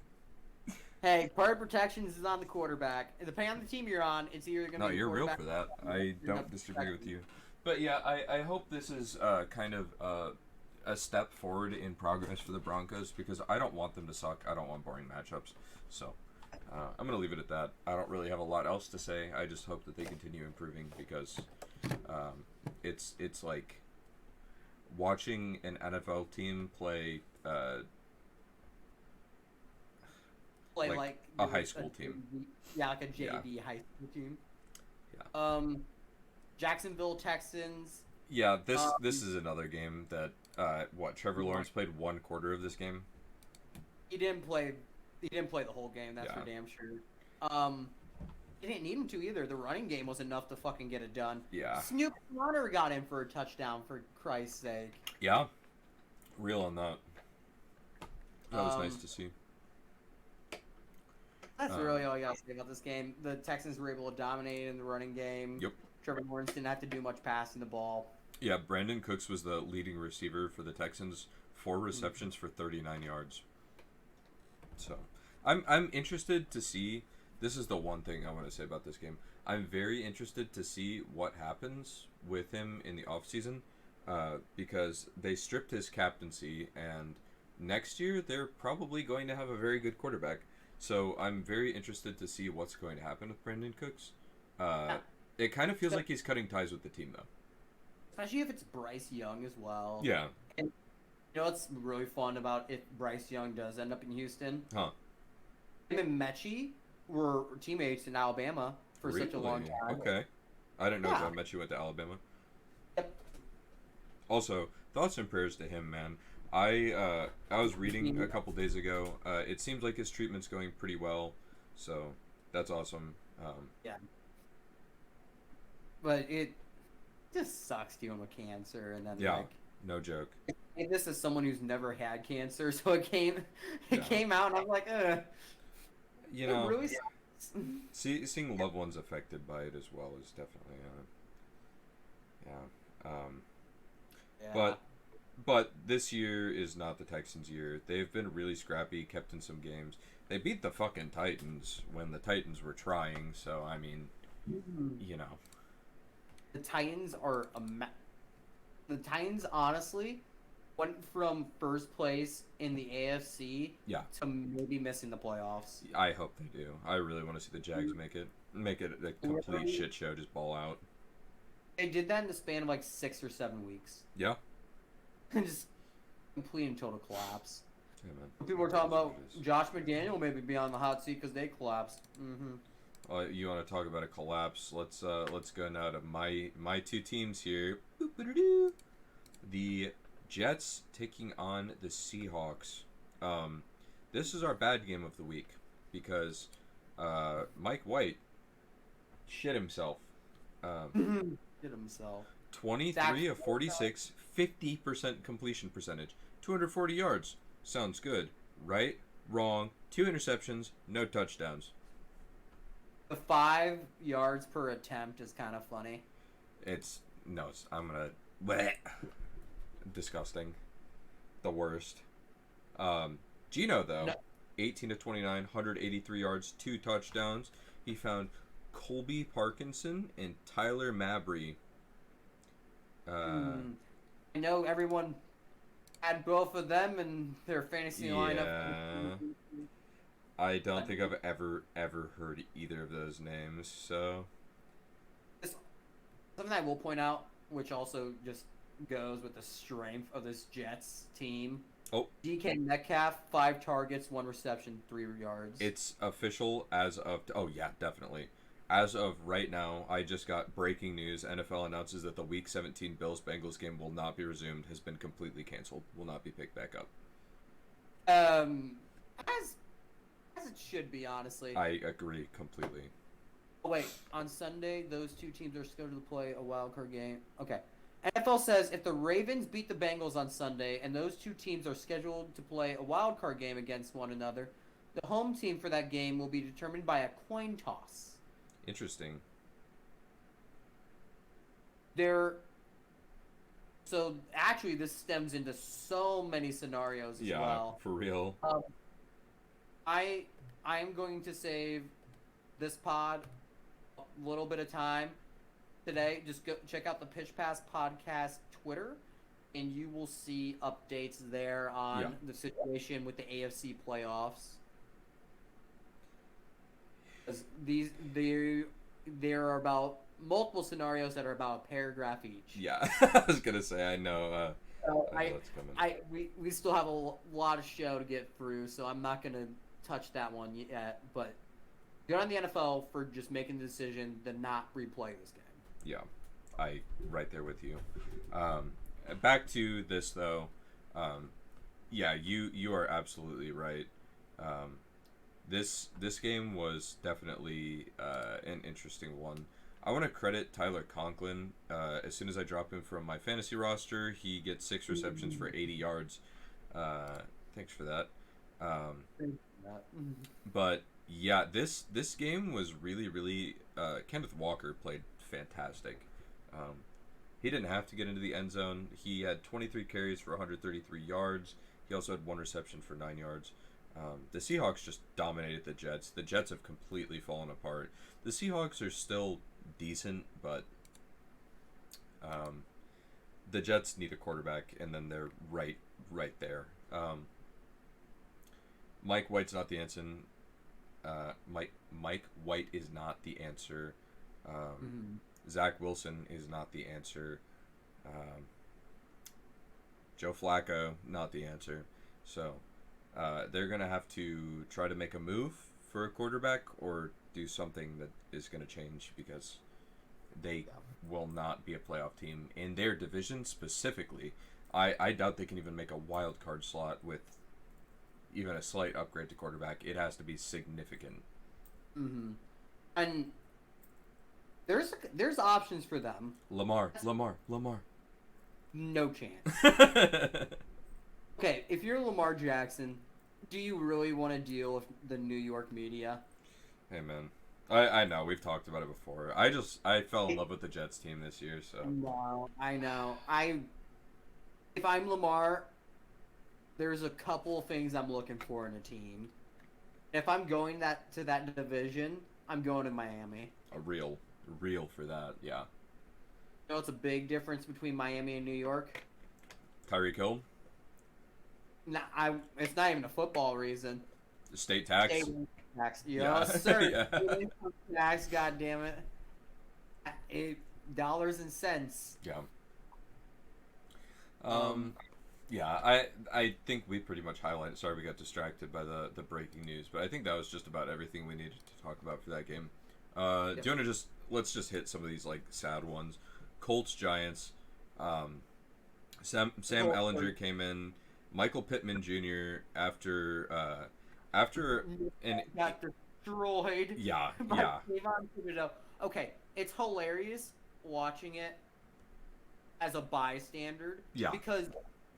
Hey, part of protections is on the quarterback. Depending on the team you're on, it's either going to be No, you're real for quarterback. that. I don't disagree with you. But yeah, I hope this is kind of a step forward in progress for the Broncos because I don't want them to suck. I don't want boring matchups. So I'm going to leave it at that. I don't really have a lot else to say. I just hope that they continue improving because it's like watching an NFL team play like a high school team. Yeah, like a JV high school team. Yeah. Jacksonville Texans. Yeah, this is another game that Trevor Lawrence played 1 quarter of this game. He didn't play the whole game, that's for damn sure. He didn't need him to either. The running game was enough to fucking get it done. Yeah. Snoop Conner got in for a touchdown, for Christ's sake. Yeah. Real on that. That was nice to see. That's really all I got to say about this game. The Texans were able to dominate in the running game. Yep. Trevor Lawrence didn't have to do much passing the ball. Yeah, Brandon Cooks was the leading receiver for the Texans. 4 receptions for 39 yards. So, I'm interested to see. This is the one thing I want to say about this game. I'm very interested to see what happens with him in the offseason because they stripped his captaincy, and next year they're probably going to have a very good quarterback. So I'm very interested to see what's going to happen with Brandon Cooks. It kind of feels like he's cutting ties with the team, though. Especially if it's Bryce Young as well. Yeah. You know what's really fun about if Bryce Young does end up in Houston? Huh? Him and Mechie were teammates in Alabama for such a long Really? time. Okay. I didn't know Yeah. John Mechie went to Alabama. Yep. Also, thoughts and prayers to him, man. I was reading a couple days ago. It seems like his treatment's going pretty well, so that's awesome. Yeah. But it just sucks dealing with cancer, and then Yeah, like no joke. and this is someone who's never had cancer, so it came Yeah. out, and I'm like, You it know, really sucks. seeing loved ones affected by it as well is definitely, yeah. Yeah. But this year is not the Texans' year. They've been really scrappy, kept in some games. They beat the fucking Titans when the Titans were trying. So I mean, you know, The Titans are the Titans honestly went from first place in the AFC yeah. to maybe missing the playoffs. I hope they do. I really want to see the Jags make it a complete shit show. Just ball out. They did that in the span of like 6 or 7 weeks. Yeah. Just complete and total collapse. Yeah, man. People were talking about Josh McDaniel maybe be on the hot seat because they collapsed. You want to talk about a collapse? Let's go now to my two teams here. The Jets taking on the Seahawks. This is our bad game of the week because Mike White shit himself. Did himself. 23 of 46, 50% completion percentage, 240 yards. Sounds good, right? Wrong. 2 interceptions, no touchdowns. The 5 yards per attempt is kind of funny. I'm gonna bleh. Disgusting. The worst. Gino though, 18 to 29, 183 yards, 2 touchdowns. He found Colby Parkinson and Tyler Mabry. I know everyone had both of them in their fantasy lineup. I don't think I've ever heard either of those names. So something I will point out, which also just goes with the strength of this Jets team. Oh, DK Metcalf, 5 targets, 1 reception, 3 yards. It's official as of. Oh yeah, definitely. As of right now, I just got breaking news. NFL announces that the Week 17 Bills-Bengals game will not be resumed, has been completely canceled, will not be picked back up. As it should be, honestly. I agree completely. Oh, wait, on Sunday, those two teams are scheduled to play a wild card game. Okay. NFL says if the Ravens beat the Bengals on Sunday and those two teams are scheduled to play a wild card game against one another, the home team for that game will be determined by a coin toss. Interesting. So actually, this stems into so many scenarios as well. Yeah, for real. I am going to save this pod a little bit of time today. Just go check out the PitchPass podcast Twitter, and you will see updates there on the situation with the AFC playoffs. There are about multiple scenarios that are about a paragraph each. Yeah, I was gonna say I know. What's coming. We still have a lot of show to get through, so I'm not gonna touch that one yet. But good on the NFL for just making the decision to not replay this game. Yeah, I right there with you. Back to this though. Yeah, you are absolutely right. This game was definitely an interesting one. I want to credit Tyler Conklin. As soon as I drop him from my fantasy roster, he gets 6 receptions for 80 yards. Thanks for that. But yeah, this game was really Kenneth Walker played fantastic. He didn't have to get into the end zone. He had 23 carries for 133 yards. He also had 1 reception for 9 yards. The Seahawks just dominated the Jets. The Jets have completely fallen apart. The Seahawks are still decent, but the Jets need a quarterback, and then they're right there. Mike White's not the answer. Mike White is not the answer. Zach Wilson is not the answer. Joe Flacco, not the answer. So they're going to have to try to make a move for a quarterback or do something that is going to change because they will not be a playoff team in their division specifically. I doubt they can even make a wild card slot with even a slight upgrade to quarterback. It has to be significant. Mm-hmm. And there's options for them. Lamar. No chance. Okay, if you're Lamar Jackson, do you really want to deal with the New York media? Hey, man. I know. We've talked about it before. I fell in love with the Jets team this year, so. No, I know. If I'm Lamar, there's a couple of things I'm looking for in a team. If I'm going to that division, I'm going to Miami. A real for that, yeah. You know, it's a big difference between Miami and New York. Tyreek Hill? Nah, it's not even a football reason. The state tax? Tax. Yeah. Yes, sir. Yeah. Tax, goddammit. Dollars and cents. Yeah. Yeah, I think we pretty much highlighted. Sorry, we got distracted by the breaking news, but I think that was just about everything we needed to talk about for that game. Do you want to let's just hit some of these like sad ones. Colts Giants. Sam Ellinger came in. Michael Pittman Jr. after got destroyed. Yeah. Okay, it's hilarious watching it as a bystander. Yeah. Because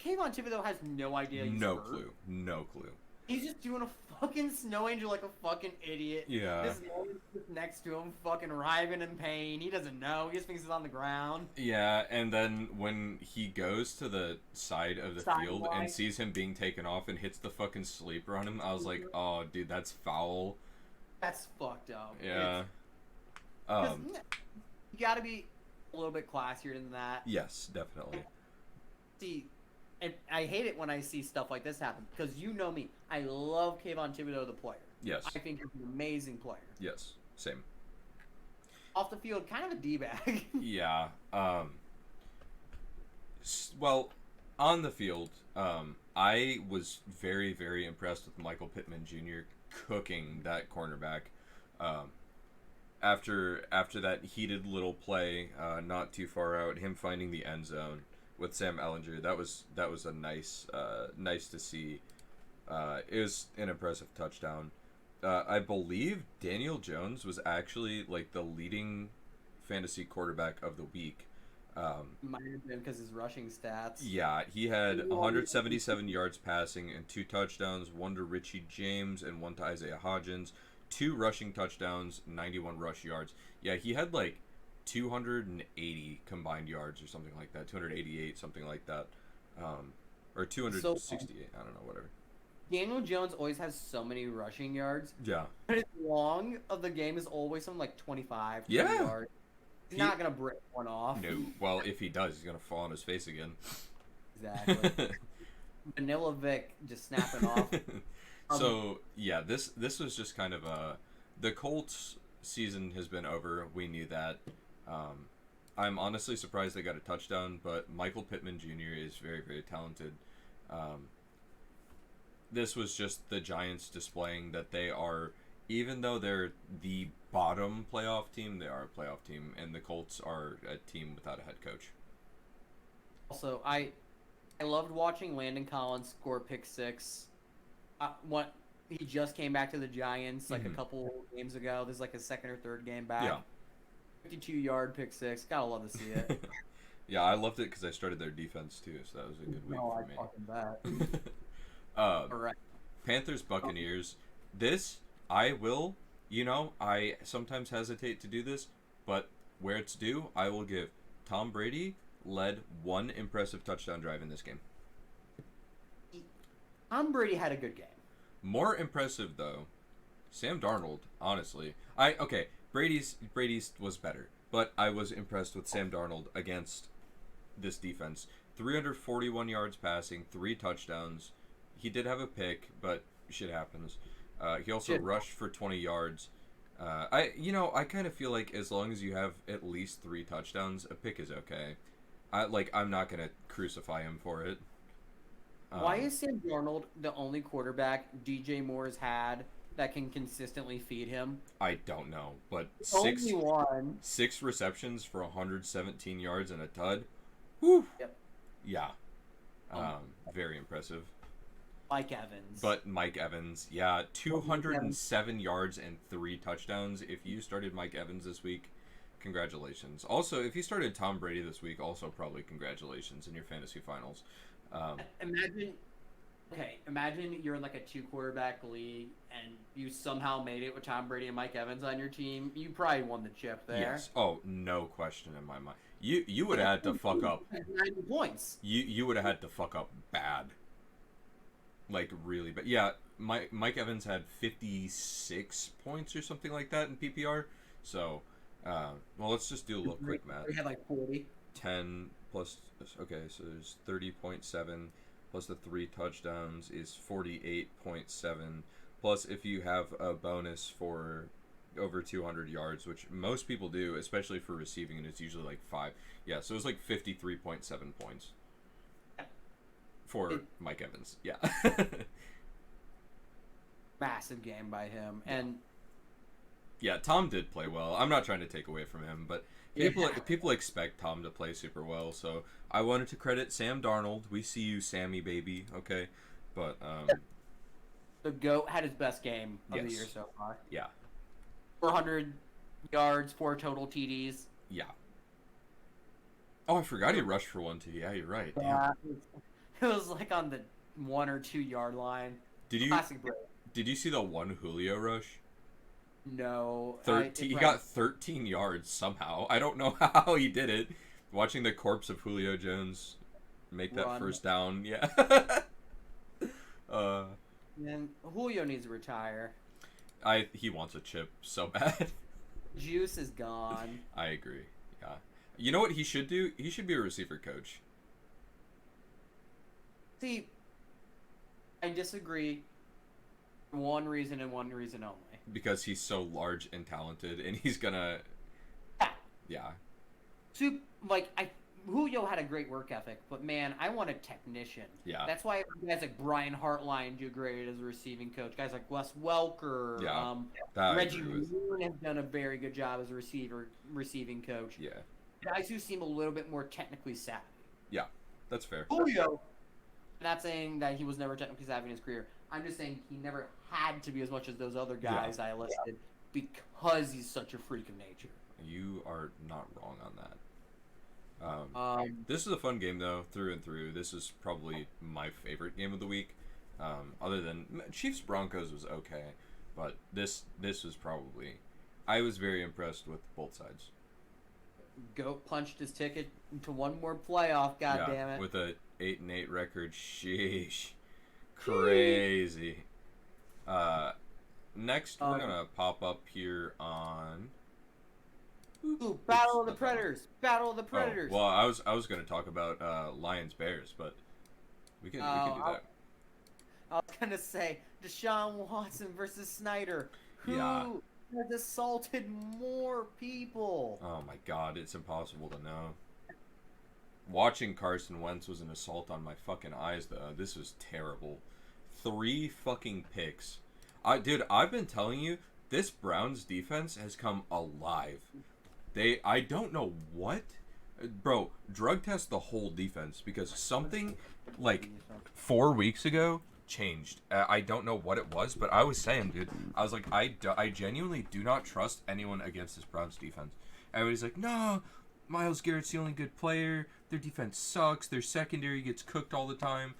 Kayvon Thibodeau has no idea. No clue. He's just doing a fucking snow angel like a fucking idiot. Yeah. This man is just next to him, fucking writhing in pain. He doesn't know. He just thinks he's on the ground. Yeah, and then when he goes to the side of the field and sees him being taken off and hits the fucking sleeper on him, I was like, oh, dude, that's foul. That's fucked up. Yeah. You gotta be a little bit classier than that. Yes, definitely. See, and I hate it when I see stuff like this happen because you know me. I love Kayvon Thibodeau, the player. Yes. I think he's an amazing player. Yes, same. Off the field, kind of a d-bag. Yeah. Well, on the field, I was very, very impressed with Michael Pittman Jr. cooking that cornerback. After that heated little play, not too far out, him finding the end zone with Sam Ellinger, that was a nice to see. It was an impressive touchdown. I believe Daniel Jones was actually like the leading fantasy quarterback of the week. Might have been because his rushing stats. Yeah, he had 177 yards passing and 2 touchdowns, 1 to Richie James and 1 to Isaiah Hodgins, 2 rushing touchdowns, 91 rush yards. Yeah, he had like 280 combined yards or something like that, 288, something like that, or 268. I don't know, whatever. Daniel Jones always has so many rushing yards. Yeah. But his long of the game is always something like 25 yeah. yards. He's not going to break one off. No. Well, if he does, he's going to fall on his face again. Exactly. Vanilla Vic just snapping off. So, yeah, this was just kind of the Colts season has been over. We knew that. I'm honestly surprised they got a touchdown, but Michael Pittman Jr. is very, very talented. This was just the Giants displaying that they are, even though they're the bottom playoff team, they are a playoff team, and the Colts are a team without a head coach. Also, I loved watching Landon Collins score pick 6. He just came back to the Giants like a couple games ago. This is like his second or third game back. Yeah. 52-yard pick 6. Gotta love to see it. Yeah, I loved it because I started their defense too, so that was a good week for me. Fucking bet. All right. Panthers Buccaneers. This I will. I sometimes hesitate to do this, but where it's due, I will give. Tom Brady led 1 impressive touchdown drive in this game. Tom Brady had a good game. More impressive though, Sam Darnold. Honestly, Brady's was better, but I was impressed with Sam Darnold against this defense. 341 yards passing, 3 touchdowns. He did have a pick, but shit happens. He also rushed for 20 yards. I kind of feel like as long as you have at least 3 touchdowns, a pick is okay. I'm not gonna crucify him for it. Why is Sam Darnold the only quarterback DJ Moore's had that can consistently feed him? I don't know, but Only one. six receptions for 117 yards and a tud. Whew. Yep. Yeah. Very impressive. Mike Evans. But Mike Evans, yeah, 207 yards and 3 touchdowns. If you started Mike Evans this week, congratulations. Also, if you started Tom Brady this week, also probably congratulations in your fantasy finals. Imagine you're in like a 2-quarterback league and you somehow made it with Tom Brady and Mike Evans on your team. You probably won the chip there. Yes. Oh, no question in my mind. You would have had to fuck up 90 points. You would have had to fuck up bad. Like really bad. Yeah, Mike Evans had 56 points or something like that in PPR. So, well, let's just do a little quick math. We had like 40. 10 plus, okay, so there's 30.7 plus the 3 touchdowns is 48.7, plus if you have a bonus for over 200 yards, which most people do, especially for receiving, and it's usually like 5. Yeah, so it's like 53.7 points for Mike Evans. Yeah. Massive game by him. And yeah, Tom did play well. I'm not trying to take away from him, but people expect Tom to play super well, so I wanted to credit Sam Darnold. We see you, Sammy baby, okay? But the GOAT had his best game of the Yes. year so far. Yeah. 400 yards, 4 total TDs. Yeah. Oh, I forgot he rushed for 1 too. Yeah, you're right. Damn. Yeah, it was like on the 1 or 2 yard line. Classic break. Did you see the one Julio rush? No. 13. He got 13 yards somehow. I don't know how he did it. Watching the corpse of Julio Jones make that first down. Yeah. And Julio needs to retire. He wants a chip so bad. Juice is gone. I agree. Yeah. You know what he should do? He should be a receiver coach. See, I disagree. One reason and one reason only. Because he's so large and talented, and he's gonna. Yeah. Julio had a great work ethic, but man, I want a technician. Yeah. That's why guys like Brian Hartline do great as a receiving coach. Guys like Wes Welker, Reggie Moon have done a very good job as a receiving coach. Yeah. Guys who seem a little bit more technically savvy. Yeah, that's fair. Julio, I'm not saying that he was never technically savvy in his career. I'm just saying he never had to be as much as those other guys I listed because he's such a freak of nature. You are not wrong on that. This is a fun game though, through and through. This is probably my favorite game of the week. Other than Chiefs Broncos was okay, but this was probably. I was very impressed with both sides. Goat punched his ticket into one more playoff. God damn it! With a 8-8 record, sheesh, crazy. Next we're gonna pop up here on. Ooh, Battle of the Predators! Battle of the Predators! Oh, well, I was going to talk about Lions Bears, but we can do that. I was going to say Deshaun Watson versus Snyder. Who has assaulted more people? Oh my God, it's impossible to know. Watching Carson Wentz was an assault on my fucking eyes, though. This was terrible. 3 fucking picks. Dude, I've been telling you, this Browns defense has come alive. I don't know what. Bro, drug test the whole defense because something like 4 weeks ago changed. I don't know what it was, but I was saying, dude, I was like, I genuinely do not trust anyone against this Browns defense. Everybody's like, no, Myles Garrett's the only good player. Their defense sucks. Their secondary gets cooked all the time.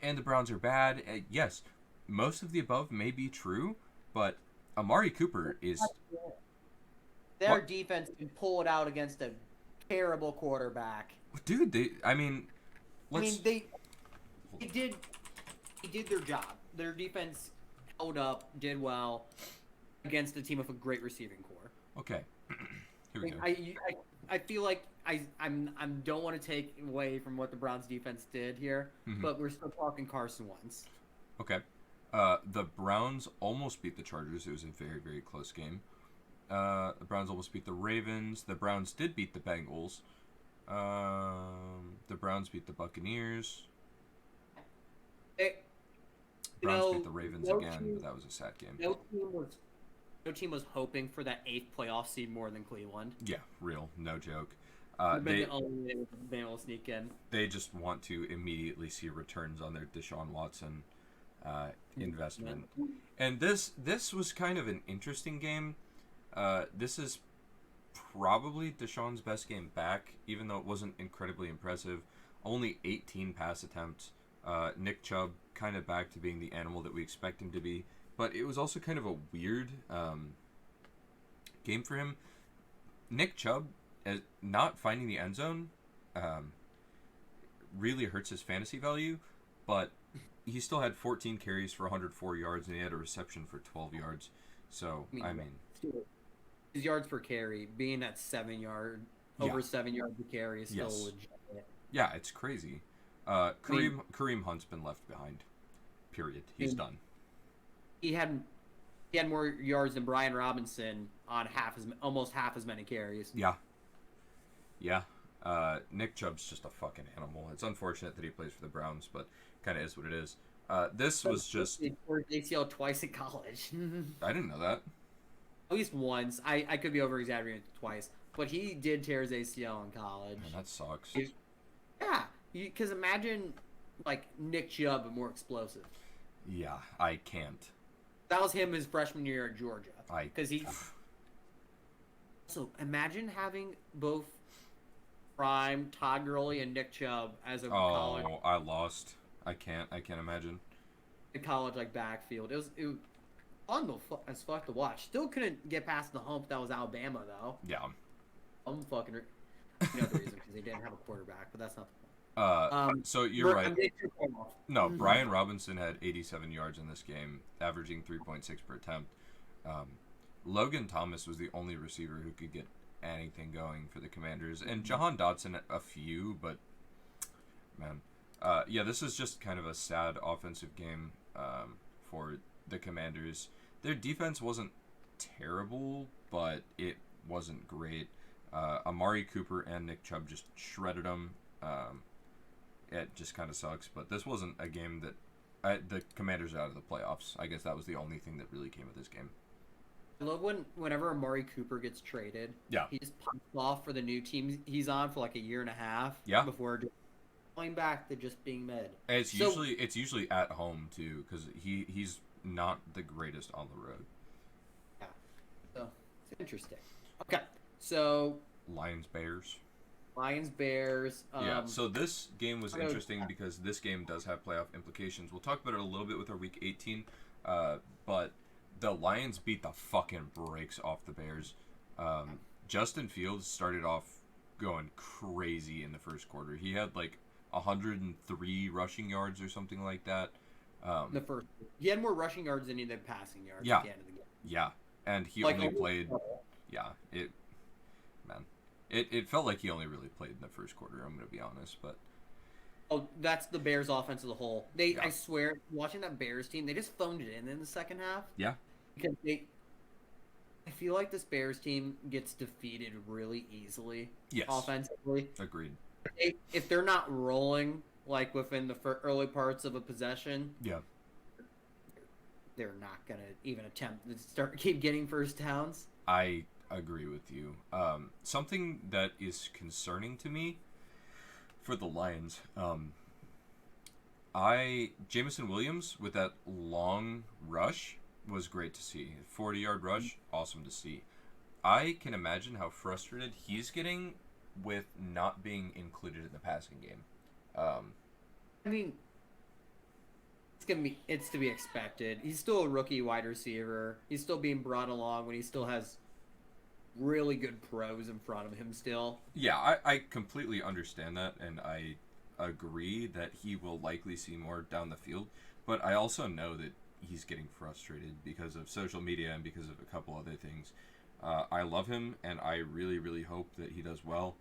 And the Browns are bad. Yes, most of the above may be true, but Amari Cooper is... Their defense can pull it out against a terrible quarterback. Dude, they did their job. Their defense held up, did well against a team with a great receiving core. Okay. Here we go. I feel like I don't want to take away from what the Browns defense did here, but we're still talking Carson Wentz. Okay. The Browns almost beat the Chargers. It was a very, very close game. The Browns almost beat the Ravens. The Browns did beat the Bengals. The Browns beat the Buccaneers. It, Browns beat the Ravens no again, but team, that was a sad game. no team was hoping for that 8th playoff seed more than Cleveland. Yeah, real, no joke. Been the only way they've been able to sneak in. They just want to immediately see returns on their Deshaun Watson investment. And this was kind of an interesting game. This is probably Deshaun's best game back, even though it wasn't incredibly impressive. Only 18 pass attempts. Nick Chubb kind of back to being the animal that we expect him to be. But it was also kind of a weird game for him. Nick Chubb, not finding the end zone, really hurts his fantasy value, but he still had 14 carries for 104 yards, and he had a reception for 12 yards. So, I mean his yards per carry being at over 7 yards per carry is still legit. Yeah, it's crazy. Kareem Hunt's been left behind. Period. He's done. He had more yards than Brian Robinson on almost half as many carries. Yeah. Nick Chubb's just a fucking animal. It's unfortunate that he plays for the Browns, but kind of is what it is. This was just... He tore ACL twice in college. I didn't know that. At least once. I could be over-exaggerating twice. But he did tear his ACL in college. Man, that sucks. Yeah. Because imagine, like, Nick Chubb, but more explosive. Yeah, I can't. That was him his freshman year at Georgia. He... So, imagine having both prime Todd Gurley and Nick Chubb as a college. Oh, I lost. I can't imagine. The college, like, backfield. It was fun as fuck to watch. Still couldn't get past the hump. That was Alabama, though. Yeah. I'm fucking... You know the reason, because they didn't have a quarterback, but that's not the point. So you're right. No, Brian Robinson had 87 yards in this game, averaging 3.6 per attempt. Logan Thomas was the only receiver who could get anything going for the Commanders, and Jahan Dotson a few, but man, this is just kind of a sad offensive game for the Commanders. Their defense wasn't terrible, but it wasn't great. Amari Cooper and Nick Chubb just shredded them. It just kind of sucks, but this wasn't a game that the Commanders are out of the playoffs. I guess that was the only thing that really came of this game. I love whenever Amari Cooper gets traded. Yeah. He just pops off for the new team he's on for like a year and a half. Yeah. Before going back to just being mid. And it's usually at home too, because he's not the greatest on the road. Yeah. So it's interesting. Okay. So Lions Bears. Yeah, so this game was interesting because this game does have playoff implications. We'll talk about it a little bit with our Week 18, but the Lions beat the fucking brakes off the Bears. Justin Fields started off going crazy in the first quarter. He had like 103 rushing yards or something like that. He had more rushing yards than he did passing yards at the end of the game. Yeah, and he only played... Yeah, It felt like he only really played in the first quarter, I'm going to be honest, but... Oh, that's the Bears' offense as a whole. I swear, watching that Bears team, they just phoned it in the second half. Yeah. Because I feel like this Bears team gets defeated really easily. Yes. Offensively. Agreed. If they're not rolling, like, within the early parts of a possession... Yeah. They're not going to even attempt to keep getting first downs. I agree with you. Something that is concerning to me for the Lions, Jameson Williams with that long rush was great to see. 40-yard rush, awesome to see. I can imagine how frustrated he's getting with not being included in the passing game. I mean, it's to be expected. He's still a rookie wide receiver. He's still being brought along when he still has really good pros in front of him still. Yeah, I completely understand that, and I agree that he will likely see more down the field, but I also know that he's getting frustrated because of social media and because of a couple other things. I love him, and I really, really hope that he does well.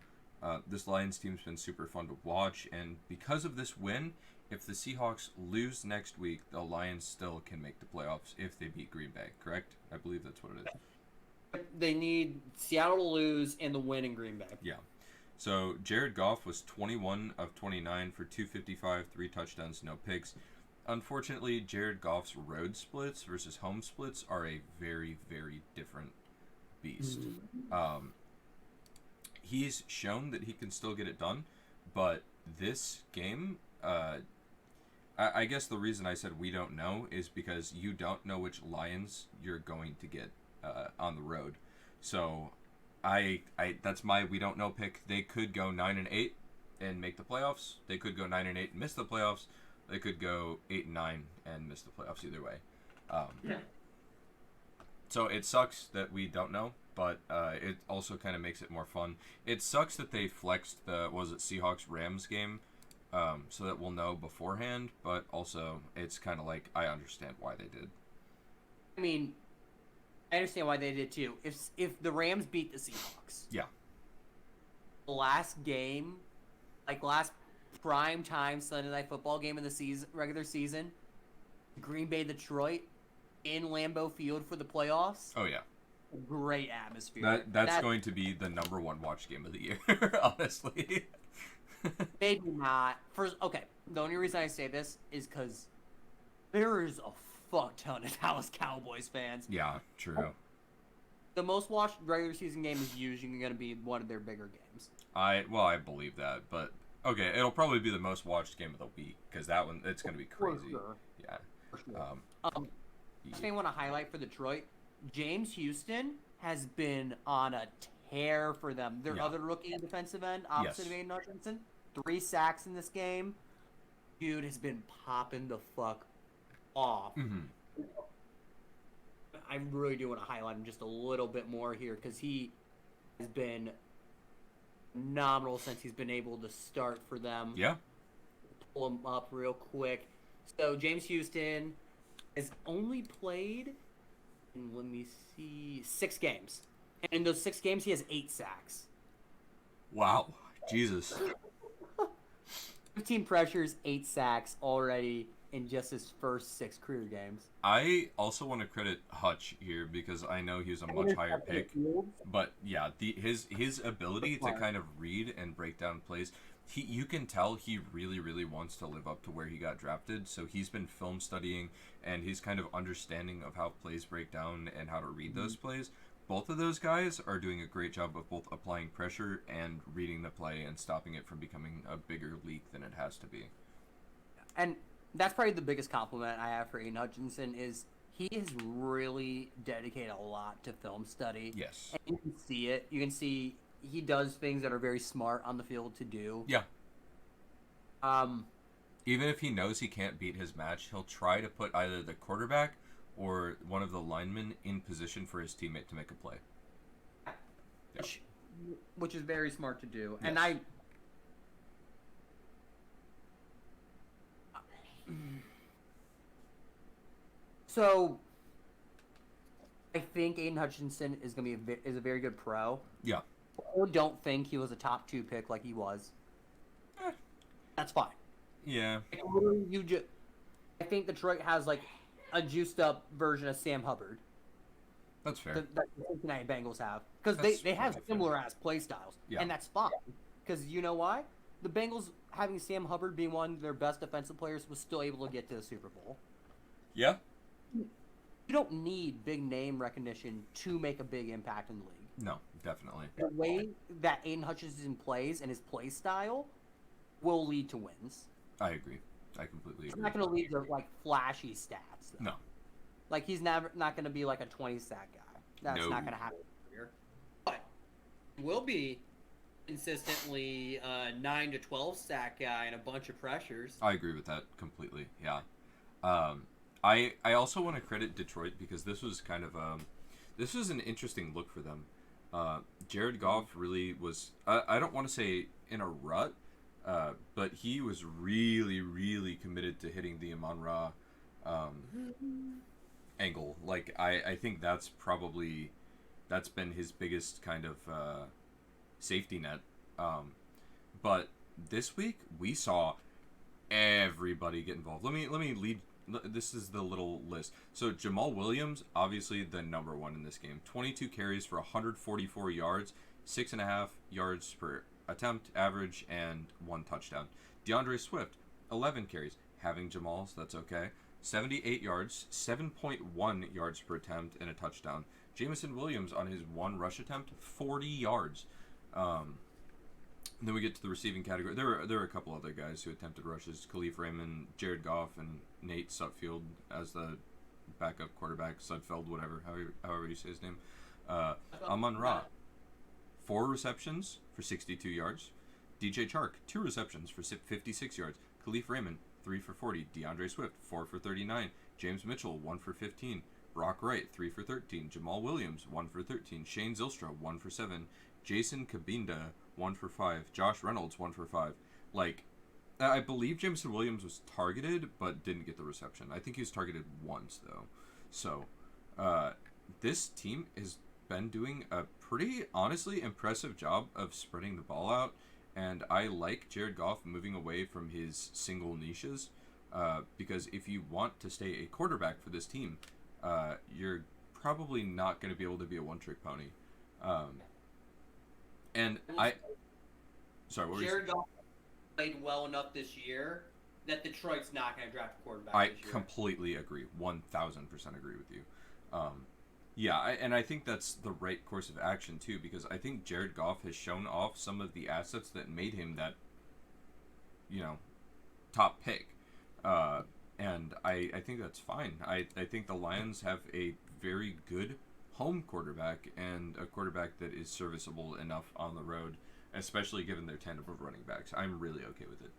This Lions team's been super fun to watch, and because of this win, if the Seahawks lose next week, the Lions still can make the playoffs if they beat Green Bay, correct? I believe that's what it is. They need Seattle to lose and the win in Green Bay. Yeah. So Jared Goff was 21 of 29 for 255, 3 touchdowns, no picks. unfortunately, Jared Goff's road splits versus home splits are a very, very different beast. Um, he's shown that he can still get it done, but this game, I guess the reason I said we don't know is because you don't know which Lions you're going to get on the road. So, I that's my we don't know pick. They could go 9-8 and make the playoffs. They could go 9-8 and miss the playoffs. They could go 8-9 and miss the playoffs either way. Yeah. So it sucks that we don't know, but it also kind of makes it more fun. It sucks that they flexed the Seahawks Rams game, so that we'll know beforehand. But also, it's kind of like I understand why they did. I mean, I understand why they did too. If the Rams beat the Seahawks, Yeah. the last game, like last prime time Sunday Night Football game of the season, regular season, Green Bay Detroit in Lambeau Field for the playoffs. Oh yeah. Great atmosphere. That's going to be the number one watch game of the year, honestly. Maybe not. Okay, the only reason I say this is because there is a fuck ton of Dallas Cowboys fans. Yeah, true. The most watched regular season game is usually going to be one of their bigger games. I believe that, but okay, it'll probably be the most watched game of the week because that one it's going to be crazy. For sure. Yeah. For sure. Yeah. Thing I want to highlight for Detroit, James Houston has been on a tear for them. Their other rookie defensive end, opposite of Aiden Hutchinson, 3 sacks in this game. Dude has been popping the fuck off. Mm-hmm. I really do want to highlight him just a little bit more here because he has been phenomenal since he's been able to start for them. Yeah. Pull him up real quick. So James Houston has only played in, let me see, 6 games. And in those 6 games, he has 8 sacks. Wow. Jesus. 15 pressures, 8 sacks already in just his first 6 career games. I also want to credit Hutch here because I know he was a much higher pick. But yeah, his ability to kind of read and break down plays, you can tell he really, really wants to live up to where he got drafted. So he's been film studying and he's kind of understanding of how plays break down and how to read those plays. Both of those guys are doing a great job of both applying pressure and reading the play and stopping it from becoming a bigger leak than it has to be. And that's probably the biggest compliment I have for Aiden Hutchinson is he has really dedicated a lot to film study. Yes. And you can see it. You can see he does things that are very smart on the field to do. Yeah. Even if he knows he can't beat his match, he'll try to put either the quarterback or one of the linemen in position for his teammate to make a play. Yeah. Which is very smart to do. Yes. And So, I think Aiden Hutchinson is going to be a very good pro. Yeah. I don't think he was a top 2 pick like he was. That's fine. Yeah. I think Detroit has like a juiced up version of Sam Hubbard. That's fair. That the Cincinnati Bengals have. Because they have similar ass play styles. Yeah. And that's fine. Because you know why? The Bengals, having Sam Hubbard being one of their best defensive players, was still able to get to the Super Bowl. Yeah. You don't need big name recognition to make a big impact in the league. No, definitely. The way that Aiden Hutchinson plays and his play style will lead to wins. I agree. I completely agree. It's not going to lead to like flashy stats. Though. No. Like he's not going to be like a 20 sack guy. That's not going to happen here. But he will be consistently 9 to 12 sack guy and a bunch of pressures. I agree with that completely. Yeah. I also want to credit Detroit because this was kind of this was an interesting look for them. Jared Goff really was I don't want to say in a rut, but he was really, really committed to hitting the Amon-Ra angle. Like I think that's been his biggest kind of safety net. But this week we saw everybody get involved. Let me lead. This is the little list. So Jamal Williams, obviously the number 1 in this game. 22 carries for 144 yards, 6.5 yards per attempt average, and 1 touchdown. DeAndre Swift, 11 carries, having Jamal, so that's okay. 78 yards, 7.1 yards per attempt, and a touchdown. Jameson Williams on his one rush attempt, 40 yards. Then we get to the receiving category. There are a couple other guys who attempted rushes. Khalif Raymond, Jared Goff, and Nate Sutfield as the backup quarterback. Sudfeld, whatever, however you say his name. Amon-Ra, 4 receptions for 62 yards. DJ Chark, 2 receptions for 56 yards. Khalif Raymond, 3 for 40. DeAndre Swift, 4 for 39. James Mitchell, 1 for 15. Brock Wright, 3 for 13. Jamal Williams, 1 for 13. Shane Zylstra, 1 for 7. Jason Kabinda, 1 for 5. Josh Reynolds, 1 for 5. Like, I believe Jameson Williams was targeted, but didn't get the reception. I think he was targeted once, though. So, this team has been doing a pretty, honestly, impressive job of spreading the ball out. And I like Jared Goff moving away from his single niches, because if you want to stay a quarterback for this team, you're probably not going to be able to be a one-trick pony. Sorry, what were you saying? Jared Goff played well enough this year that Detroit's not going to draft a quarterback I this year. completely agree. 1,000% agree with you. I think that's the right course of action, too, because I think Jared Goff has shown off some of the assets that made him that, top pick. And I think that's fine. I think the Lions have a very good home quarterback and a quarterback that is serviceable enough on the road, especially given their tandem of running backs. I'm really okay with it.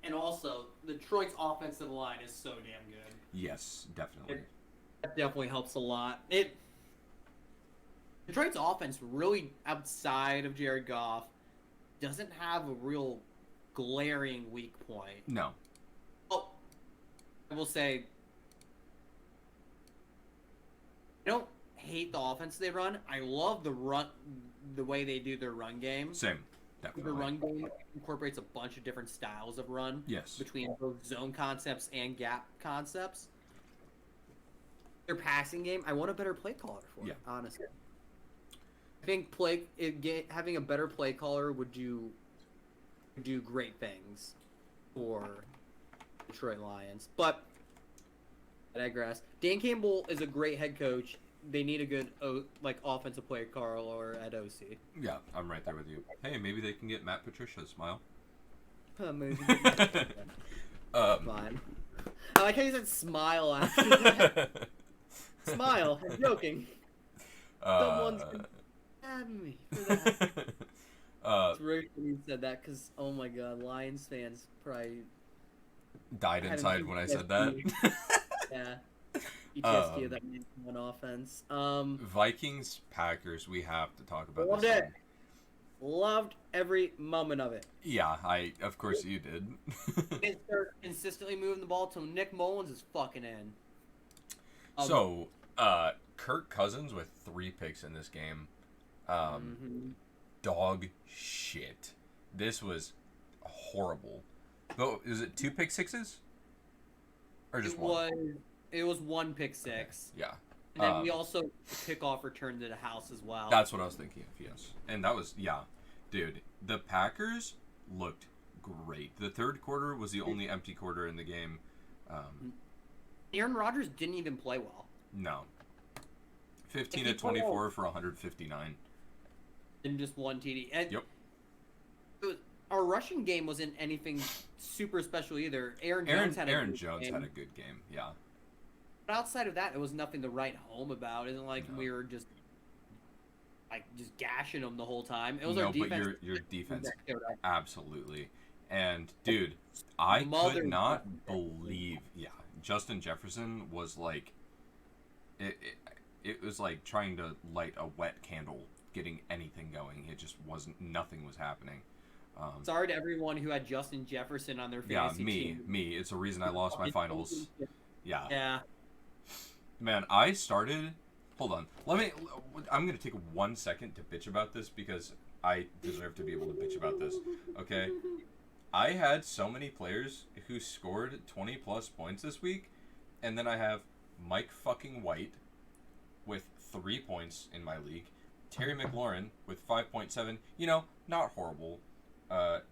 And also, Detroit's offensive line is so damn good. Yes, definitely. That definitely helps a lot. Detroit's offense, really, outside of Jared Goff, doesn't have a real glaring weak point. No. Oh, I will say, I don't hate the offense they run. I love the way they do their run game. Same, definitely. The run game incorporates a bunch of different styles of run. Yes. Between both zone concepts and gap concepts. Their passing game, I want a better play caller for it, honestly. I think having a better play caller would do great things for Detroit Lions. But I digress. Dan Campbell is a great head coach. They need a good offensive play caller at OC. Yeah, I'm right there with you. Hey, maybe they can get Matt Patricia. Smile. Maybe. Fine. I like how you said smile after that. Smile. I'm joking. Someone's mad me for that. It's rude when you said that because, oh my god, Lions fans probably died inside when I said that. Yeah. PTSD of that one offense. Vikings, Packers, we have to talk about loved this. It. Loved every moment of it. Yeah, of course you did. They're consistently moving the ball till Nick Mullins is fucking in. So, Kirk Cousins with 3 picks in this game. Dog shit. This was horrible. But is it 2 pick sixes? Or just one? It was 1 pick 6. Yeah. And then we also pick off returned to the house as well. That's what I was thinking of, yes. And that was, dude, the Packers looked great. The third quarter was the only empty quarter in the game. Aaron Rodgers didn't even play well. No. 15 to 24 for 159. And just 1 TD. And yep. Our rushing game wasn't anything super special either. Aaron Jones had a good game, yeah. But outside of that, it was nothing to write home about. It isn't like we were just gashing them the whole time. It was our defense. But your defense, absolutely. And dude, I could not believe. Yeah, Justin Jefferson was like, it was like trying to light a wet candle, getting anything going. It just wasn't. Nothing was happening. Sorry to everyone who had Justin Jefferson on their fantasy team. Yeah, me. It's the reason I lost my finals. Yeah. Yeah. Man, I started. Hold on. I'm gonna take 1 second to bitch about this because I deserve to be able to bitch about this. Okay. I had so many players who scored 20 plus points this week, and then I have Mike fucking White with 3 points in my league, Terry McLaurin with 5.7. Not horrible.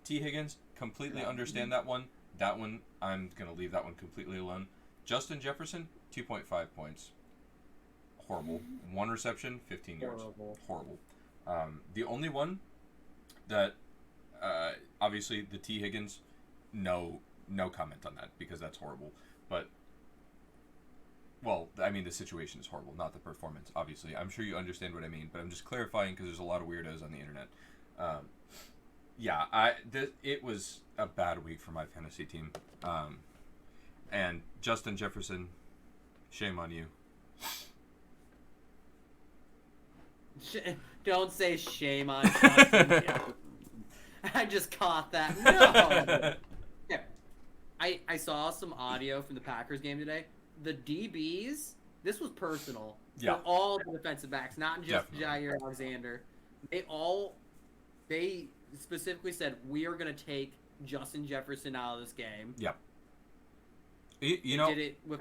T. Higgins completely understand that one. That one, I'm going to leave that one completely alone. Justin Jefferson, 2.5 points. Horrible. 1 reception, 15 yards. Horrible. The only one that, obviously, the T. Higgins, no comment on that because that's horrible. But, well, I mean, the situation is horrible, not the performance, obviously. I'm sure you understand what I mean, but I'm just clarifying because there's a lot of weirdos on the internet. It was a bad week for my fantasy team. And Justin Jefferson, shame on you. Don't say shame on Justin. I just caught that. No. Yeah. I saw some audio from the Packers game today. The DBs, this was personal. Yeah. For all the defensive backs, not just Jair Alexander. They specifically said, we are going to take Justin Jefferson out of this game. Yep. You know, did it with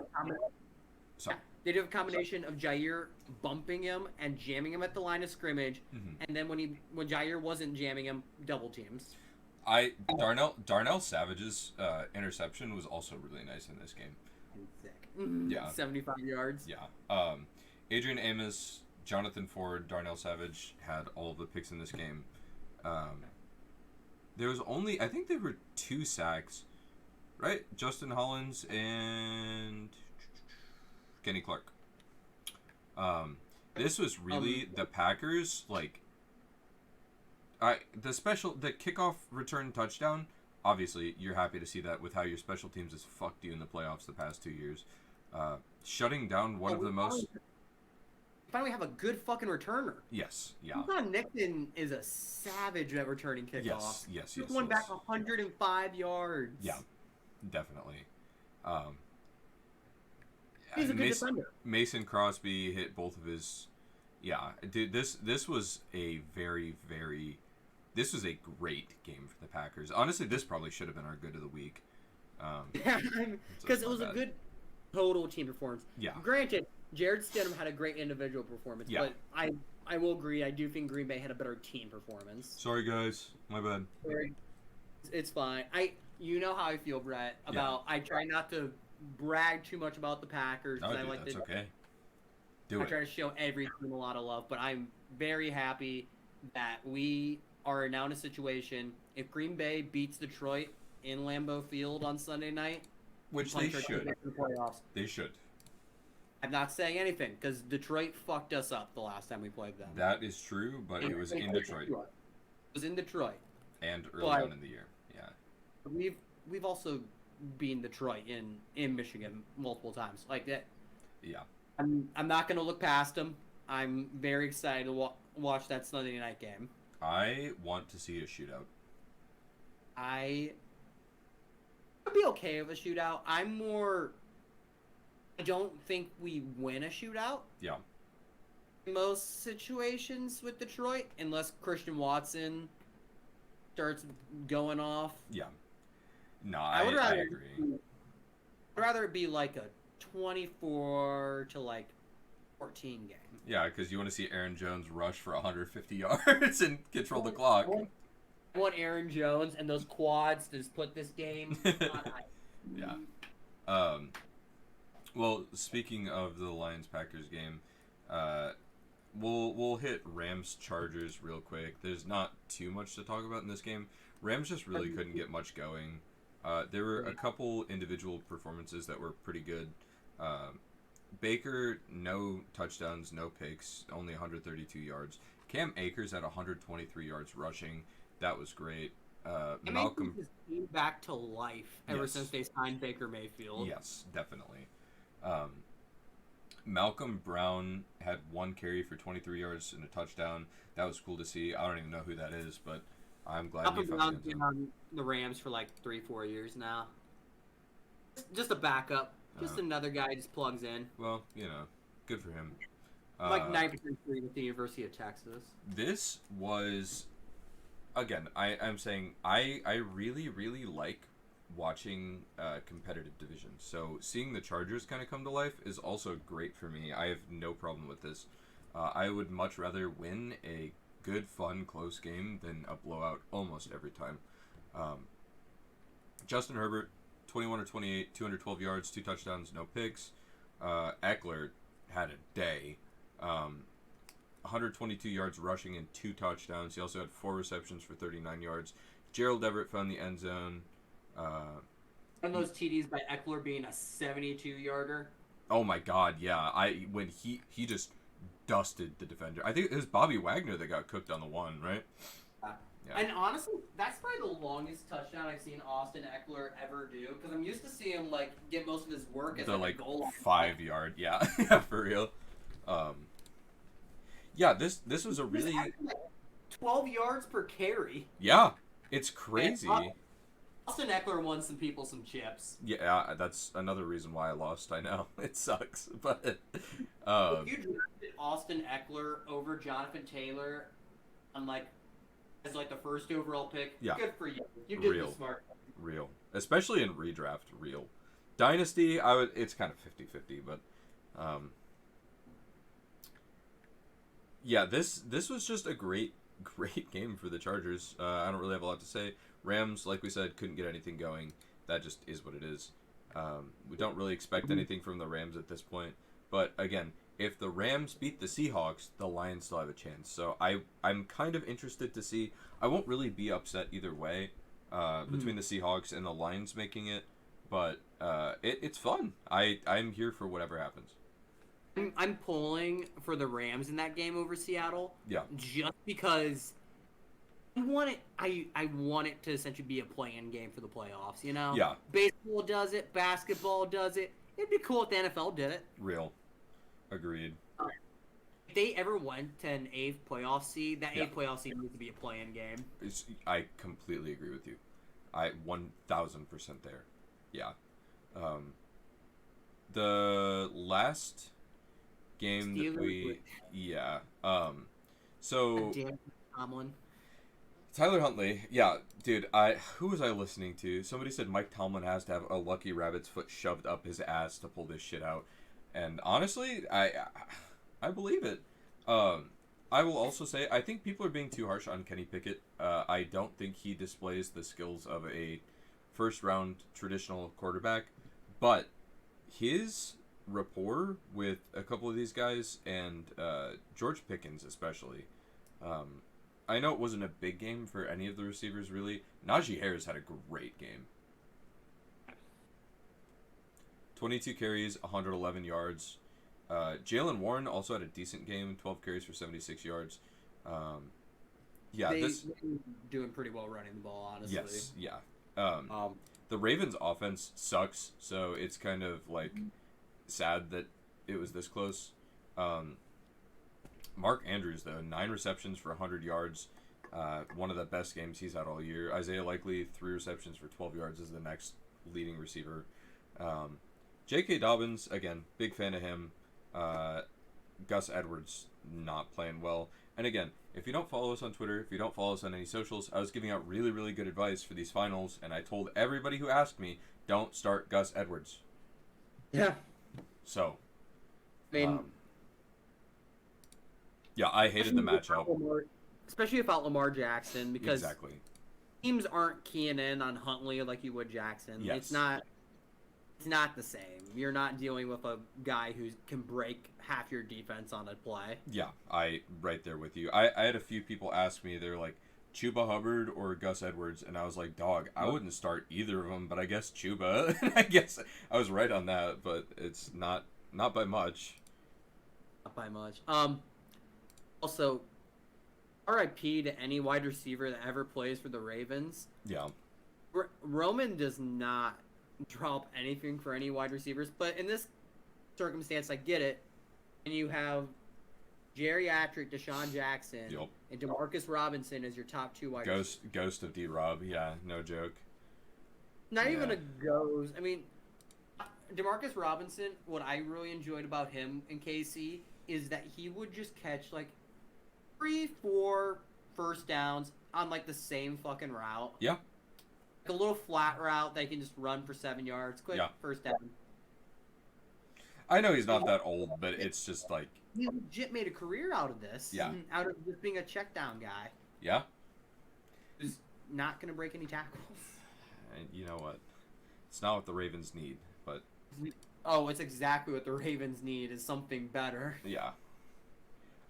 they did a combination of Jair bumping him and jamming him at the line of scrimmage, and then when Jair wasn't jamming him, double teams. Darnell Savage's interception was also really nice in this game. Sick. Yeah. 75 yards. Yeah. Adrian Amos, Jonathan Ford, Darnell Savage had all of the picks in this game. There was only, I think there were 2 sacks, right? Justin Hollins and Kenny Clark. This was really the Packers, like, the kickoff return touchdown. Obviously, you're happy to see that with how your special teams has fucked you in the playoffs the past 2 years. Shutting down one of the most. Finally have a good fucking returner. Yes, yeah. John Nixon is a savage at returning kickoffs. Yes. Took one back 105 yards. Yeah, definitely. He's a good defender. Mason Crosby hit both of his. Yeah, dude. This was a very, very. This was a great game for the Packers. Honestly, this probably should have been our good of the week. Because it was a good total team performance. Yeah. Granted, Jared Stidham had a great individual performance, but I will agree. I do think Green Bay had a better team performance. Sorry, guys. My bad. It's fine. You know how I feel, Brett. I try not to brag too much about the Packers. No, dude, that's okay. I try to show every team a lot of love, but I'm very happy that we are now in a situation. If Green Bay beats Detroit in Lambeau Field on Sunday night, which they should. They should. I'm not saying anything because Detroit fucked us up the last time we played them. That is true, but it was in Detroit. It was in Detroit. And early on in the year, yeah. We've also beaten Detroit in Michigan multiple times like that. Yeah. I'm not gonna look past them. I'm very excited to watch that Sunday night game. I want to see a shootout. I'd be okay with a shootout. I don't think we win a shootout. Yeah. In most situations with Detroit, unless Christian Watson starts going off. Yeah. No, I agree. I'd rather it be like a 24 to 14 game. Yeah, because you want to see Aaron Jones rush for 150 yards and control the clock. I want Aaron Jones and those quads to just put this game on ice. Yeah. Well, speaking of the Lions-Packers game, we'll hit Rams-Chargers real quick. There's not too much to talk about in this game. Rams just really couldn't get much going. There were a couple individual performances that were pretty good. Baker, no touchdowns, no picks, only 132 yards. Cam Akers had 123 yards rushing. That was great. Malcolm his team back to life ever since they signed Baker Mayfield. Yes, definitely. Malcolm Brown had 1 carry for 23 yards and a touchdown. That was cool to see. I don't even know who that is, but I'm glad Malcolm Brown's been on the Rams for 3-4 years now. Just a backup. Just another guy just plugs in. Well, good for him. 9% free with the University of Texas. This was, again, I'm saying I really, really like watching competitive divisions. So seeing the Chargers kind of come to life is also great for me. I have no problem with this. I would much rather win a good, fun, close game than a blowout almost every time. Justin Herbert, 21 or 28, 212 yards, 2 touchdowns, no picks. Eckler had a day. 122 yards rushing and 2 touchdowns. He also had 4 receptions for 39 yards. Gerald Everett found the end zone. And those TDs by Eckler being a 72-yarder. Oh my God, yeah. When he just dusted the defender. I think it was Bobby Wagner that got cooked on the one, right? Yeah. And honestly, that's probably the longest touchdown I've seen Austin Eckler ever do. Because I'm used to seeing him get most of his work as a goal line. 5 yard, yeah, yeah, for real. Yeah, this was a really 12 yards per carry. Yeah, it's crazy. Austin Eckler won some people some chips. Yeah, that's another reason why I lost. I know it sucks, but if you drafted Austin Eckler over Jonathan Taylor, on as the first overall pick, yeah, good for you. You did the smart. Real, especially in redraft. Real, dynasty. It's kind of 50-50, but yeah, this was just a great game for the Chargers. I don't really have a lot to say. Rams, like we said, couldn't get anything going. That just is what it is. We don't really expect anything from the Rams at this point. But again, if the Rams beat the Seahawks, the Lions still have a chance. So I'm kind of interested to see. I won't really be upset either way between the Seahawks and the Lions making it. But it's fun. I'm here for whatever happens. I'm pulling for the Rams in that game over Seattle. Yeah. Just because I want it to essentially be a play-in game for the playoffs, you know? Yeah. Baseball does it, basketball does it. It'd be cool if the NFL did it. Real. Agreed. If they ever went to an 8th playoff seed, that 8th playoff seed needs to be a play-in game. I completely agree with you. 1000% there. Yeah. The last game that we... Yeah. So... Damn Tomlin. Tyler Huntley, yeah, dude, who was I listening to? Somebody said Mike Tomlin has to have a lucky rabbit's foot shoved up his ass to pull this shit out. And honestly, I believe it. I will also say, I think people are being too harsh on Kenny Pickett. I don't think he displays the skills of a first-round traditional quarterback. But his rapport with a couple of these guys, and George Pickens especially, I know it wasn't a big game for any of the receivers, really. Najee Harris had a great game. 22 carries, 111 yards. Jalen Warren also had a decent game, 12 carries for 76 yards. They're doing pretty well running the ball, honestly. Yes, yeah. The Ravens' offense sucks, so it's kind of sad that it was this close. Mark Andrews, though, 9 receptions for 100 yards. One of the best games he's had all year. Isaiah Likely, 3 receptions for 12 yards, is the next leading receiver. J.K. Dobbins, again, big fan of him. Gus Edwards, not playing well. And again, if you don't follow us on Twitter, if you don't follow us on any socials, I was giving out really, really good advice for these finals, and I told everybody who asked me, don't start Gus Edwards. Yeah. So, I mean... yeah, I hated the matchup. Especially without Lamar Jackson, because exactly. Teams aren't keying in on Huntley like you would Jackson. Yes. It's not the same. You're not dealing with a guy who can break half your defense on a play. Yeah, right there with you. I had a few people ask me, they're like, Chuba Hubbard or Gus Edwards, and I was like, dog, I wouldn't start either of them, but I guess Chuba. I guess I was right on that, but it's not by much. Not by much. Also, RIP to any wide receiver that ever plays for the Ravens. Yeah. Roman does not drop anything for any wide receivers, but in this circumstance, I get it. And you have geriatric Deshaun Jackson and Demarcus Robinson as your top 2 wide receivers. Ghost of D-Rob, yeah, no joke. Not even a ghost. I mean, Demarcus Robinson, what I really enjoyed about him in KC is that he would just catch 3-4 first downs on the same fucking route. Yeah. A little flat route that you can just run for 7 yards. Quick first down. I know he's not that old, but it's just he legit made a career out of this. Yeah. Out of just being a check down guy. Yeah. Who's not going to break any tackles. And you know what? It's not what the Ravens need, but Oh, it's exactly what the Ravens need is something better. yeah.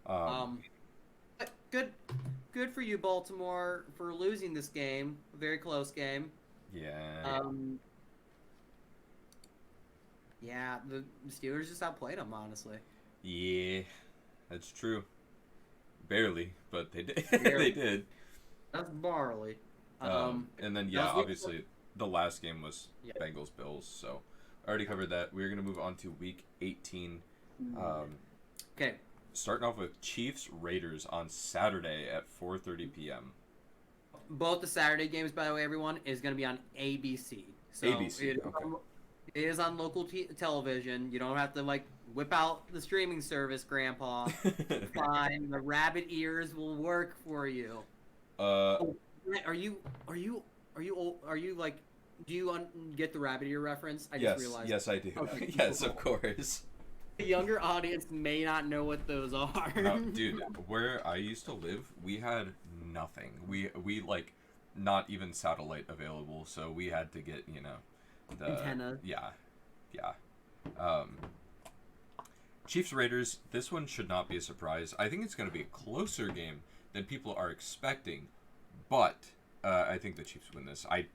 But good for you, Baltimore, for losing this game. A very close game. Yeah. Yeah, the Steelers just outplayed them, honestly. Yeah, that's true. Barely, but they did. Barely. They did. That's barley. And then That yeah, was week obviously the last game was Yeah. Bengals Bills. So I already covered that. We're gonna move on to Week 18. Okay. Starting off with Chiefs Raiders on Saturday at 4:30 p.m. Both the Saturday games, by the way, everyone, is going to be on ABC. So ABC, okay. It is on local television. You don't have to like whip out the streaming service, Grandpa. Fine, the rabbit ears will work for you. Oh, are you like? Do you get the rabbit ear reference? I just realized. Yes, I do. Okay, Yes, cool. of course. The younger audience may not know what those are. No, dude, where I used to live, we had nothing. We like not even satellite available, so we had to get, the Antenna. Yeah. Chiefs Raiders, this one should not be a surprise. I think it's going to be a closer game than people are expecting, but I think the Chiefs win this. I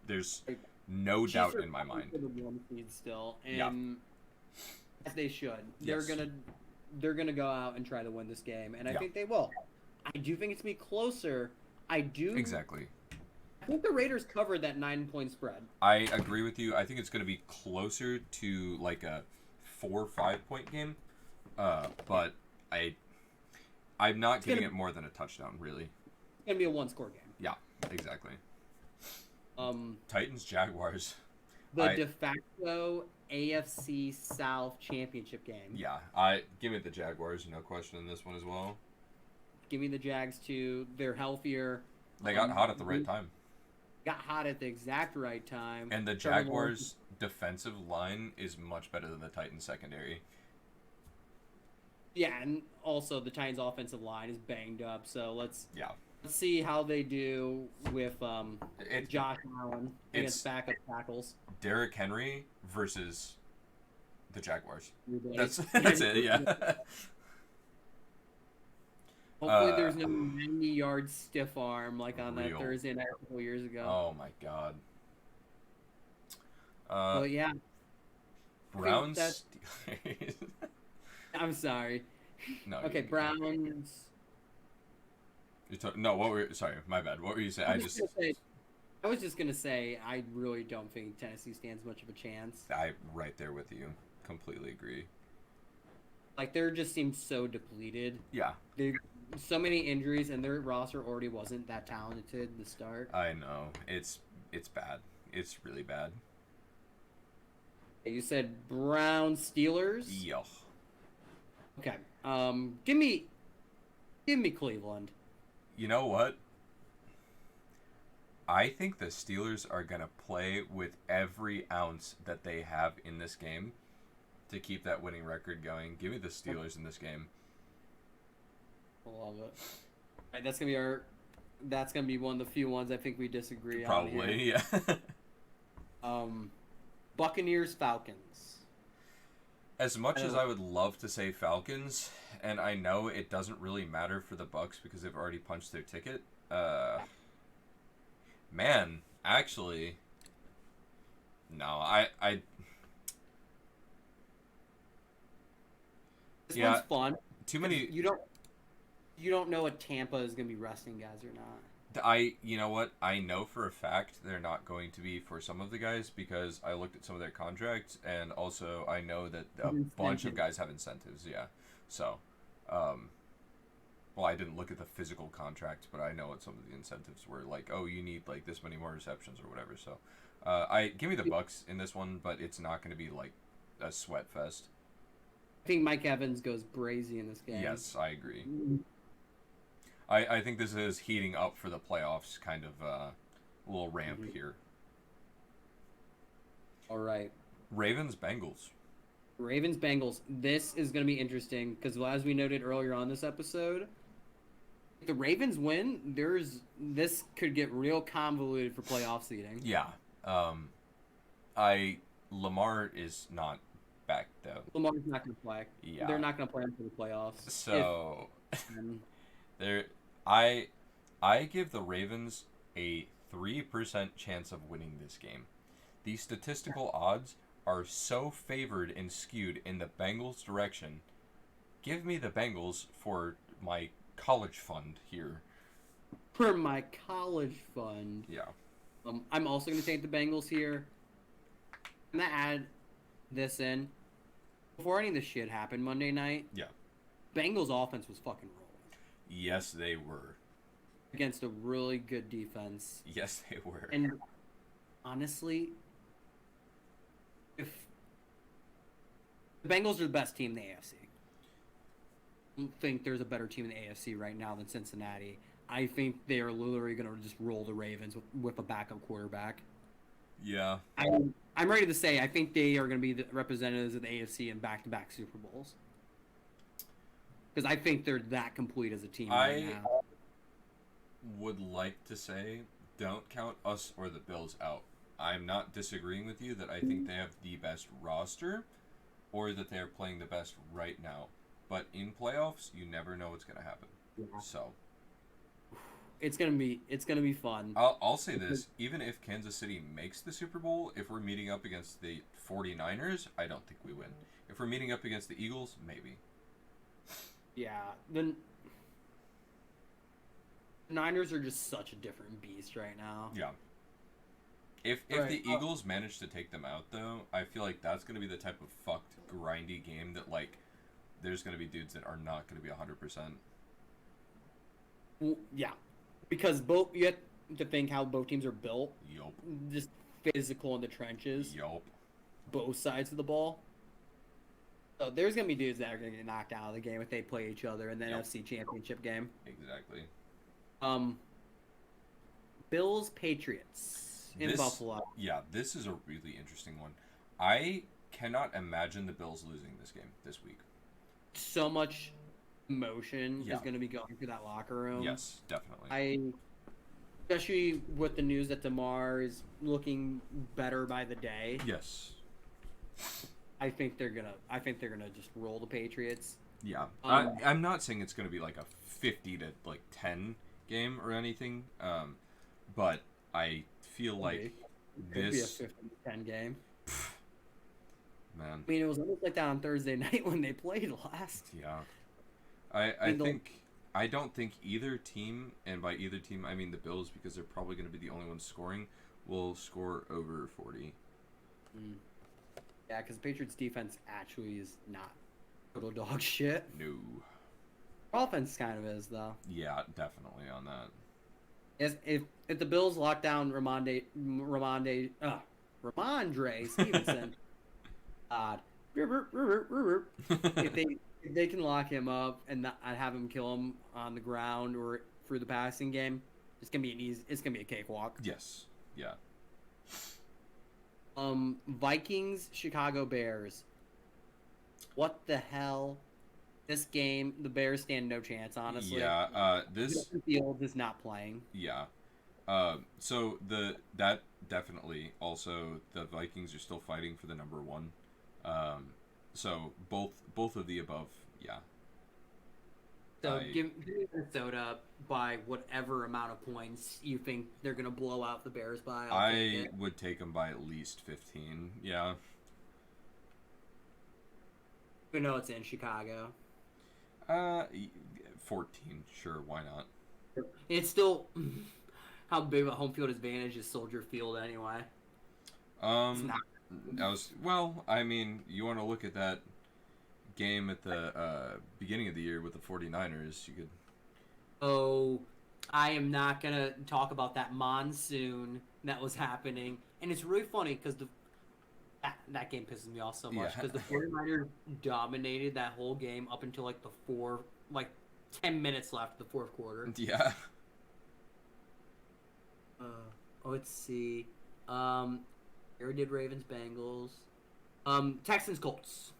there's no Chiefs doubt are in my mind. for the 1 seed still, and Yeah. as they should. Yes. They're gonna go out and try to win this game, and I Yeah. think they will. I do think it's gonna be closer. I do. Exactly. I think the Raiders covered that 9-point spread. I agree with you. I think it's going to be closer to like a 4 or 5 point game. But I'm not giving it more than a touchdown, really. It's gonna be a 1-score game. Yeah, exactly. Um, Titans Jaguars. the de facto AFC South championship game. Yeah, give me the Jaguars, no question in this one as well. Give me the Jags too. They're healthier. They got hot at the right time. Got hot at the exact right time. And the Jaguars' defensive line is much better than the Titans' secondary. Yeah, and also the Titans' offensive line is banged up. So let's Yeah. see how they do with Josh Allen against backup tackles. Derrick Henry versus the Jaguars. That's That's it. Yeah. Hopefully there's no 90-yard stiff arm like on that Real. Thursday night a couple years ago. Oh my God. But yeah, Browns. that's- I'm sorry. No. Okay, Browns. No, what were? Sorry, my bad. What were you saying? I was just gonna say I really don't think Tennessee stands much of a chance. I right there with you. Completely agree. Like they just seem so depleted. Yeah. They so many injuries and their roster already wasn't that talented to start. I know. It's bad. It's really bad. You said Browns Steelers. Yeah. Okay. Give me Cleveland. You know what? I think the Steelers are going to play with every ounce that they have in this game to keep that winning record going. Give me the Steelers in this game. Love it. All right, that's gonna be one of the few ones I think we disagree on. Probably, yeah. Buccaneers Falcons. As much as I would love to say Falcons, and I know it doesn't really matter for the Bucs because they've already punched their ticket. Man, actually, no, I This one's fun. Too many. You don't know what Tampa is gonna be resting guys or not. You know what? I know for a fact they're not going to be for some of the guys because I looked at some of their contracts, and also I know that a bunch of guys have incentives. Yeah, so, well, I didn't look at the physical contracts, but I know what some of the incentives were. Like, oh, you need like this many more receptions or whatever. So, give me the Bucs in this one, but it's not going to be like a sweat fest. I think Mike Evans goes brazy in this game. Yes, I agree. I think this is heating up for the playoffs, kind of little ramp here. All right. Ravens-Bengals. Ravens-Bengals. This is going to be interesting because, as we noted earlier on this episode, If the Ravens win, this could get real convoluted for playoff seeding. Yeah. Lamar is not back though. Lamar's not going to play. Yeah. They're not going to play until the playoffs. So Um, there, I give the Ravens a 3% chance of winning this game. The statistical odds are so favored and skewed in the Bengals' direction. Give me the Bengals for my college fund here. for my college fund, Yeah. I'm also going to take the Bengals here. I'm going to add this in. Before any of this shit happened Monday night, Yeah. Bengals offense was fucking rolling Yes, they were. against a really good defense. Yes, they were. And honestly, if the Bengals are the best team in the AFC, I don't think there's a better team in the AFC right now than Cincinnati. I think they are literally going to just roll the Ravens with a backup quarterback. Yeah. I'm ready to say I think they are going to be the representatives of the AFC in back-to-back Super Bowls. Because I think they're that complete as a team right now. Would like to say, don't count us or the Bills out. I'm not disagreeing with you that I think they have the best roster or that they're playing the best right now. But in playoffs, you never know what's going to happen. Yeah. So It's gonna be fun. I'll say this, even if Kansas City makes the Super Bowl, if we're meeting up against the 49ers, I don't think we win. If we're meeting up against the Eagles, maybe. Yeah, then the Niners are just such a different beast right now. Yeah. If Right. the Eagles manage to take them out, though, I feel like that's going to be the type of fucked, grindy game that, like, there's going to be dudes that are not going to be 100%. Well, yeah, because both you have to think how both teams are built. Yup. Just physical in the trenches, Yup. both sides of the ball. So there's gonna be dudes that are gonna get knocked out of the game if they play each other in the Yep. NFC Championship game. Exactly. Bills Patriots in Buffalo. Yeah, this is a really interesting one. I cannot imagine the Bills losing this game this week. So much emotion Yeah. is gonna be going through that locker room. Yes, definitely. Especially with the news that DeMar is looking better by the day. Yes. I think they're gonna just roll the Patriots. Yeah. I'm not saying it's going to be like a 50 to like 10 game or anything. But I feel like It'd be a this 50-10 game. man. I mean, it was almost like that on Thursday night when they played last. Yeah. I don't think either team, and by either team I mean the Bills because they're probably going to be the only ones scoring, will score over 40. Yeah, because the Patriots defense actually is not total dog shit. No. Offense kind of is though. Yeah, definitely on that. If the Bills lock down Ramondre Stevenson, if they can lock him up and not have him kill him on the ground or through the passing game, it's gonna be a cakewalk. Yes. Yeah. Vikings, Chicago Bears. What the hell? This game, the Bears stand no chance, honestly. Yeah, this Field is not playing. Yeah. So that definitely also the Vikings are still fighting for the number one. So both of the above, yeah. So give Minnesota by whatever amount of points you think they're gonna blow out the Bears by. I would take them by at least 15. Yeah. We know it's in Chicago. 14. Sure, why not? It's still how big of a home field advantage is Soldier Field anyway. I mean, you want to look at that game at the beginning of the year with the 49ers, you could. Oh, I am not gonna talk about that monsoon that was happening, and it's really funny because that game pisses me off so much because the 49ers dominated that whole game up until like 10 minutes left of the fourth quarter. Yeah. Let's see. Here did Ravens Bengals. Texans Colts.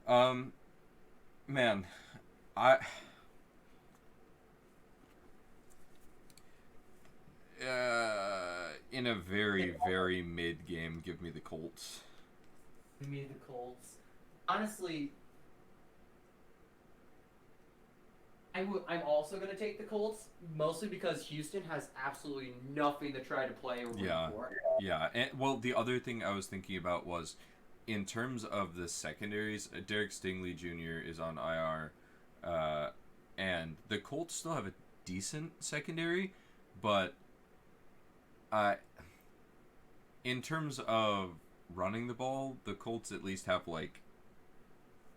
Man, In a very, very mid game, give me the Colts. Give me the Colts. Honestly, I'm also going to take the Colts, mostly because Houston has absolutely nothing to try to play or root for. Yeah. And, well, the other thing I was thinking about was, in terms of the secondaries, Derek Stingley Jr. is on IR, and the Colts still have a decent secondary, but in terms of running the ball, the Colts at least have like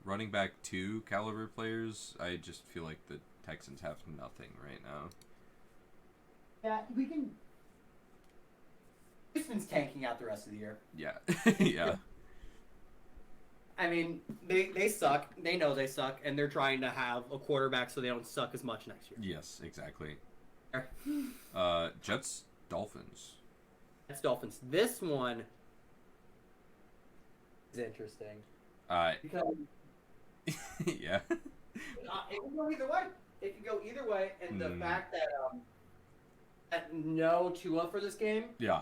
running back 2 caliber players. I just feel like the Texans have nothing right now. Yeah, we can. Houston's tanking out the rest of the year. Yeah, yeah. I mean, they suck. They know they suck, and they're trying to have a quarterback so they don't suck as much next year. Yes, exactly. Jets, Dolphins. Jets, Dolphins. This one is interesting. Because yeah. it can go either way. It can go either way, and the fact that no Tua for this game, yeah,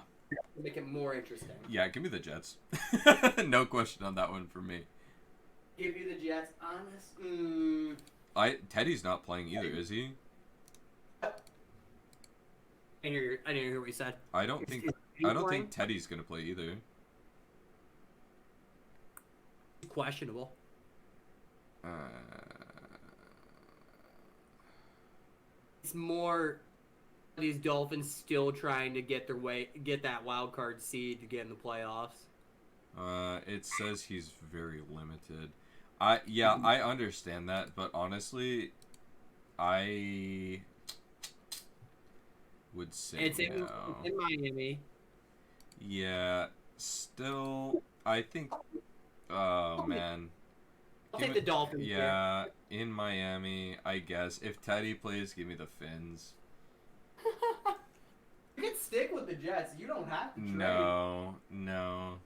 will make it more interesting. Yeah, give me the Jets. No question on that one for me. Give you the Jets, honest. Teddy's not playing either, is he? I didn't hear what you said. I don't think Teddy's gonna play either. Questionable. It's more these Dolphins still trying to get that wild card seed to get in the playoffs. It says he's very limited. I understand that, but honestly, I would say it's no. In Miami. Yeah, still, I think. Oh man. I'll take the Dolphins. Yeah, in Miami, I guess. If Teddy plays, give me the Fins. You can stick with the Jets. You don't have to trade. No.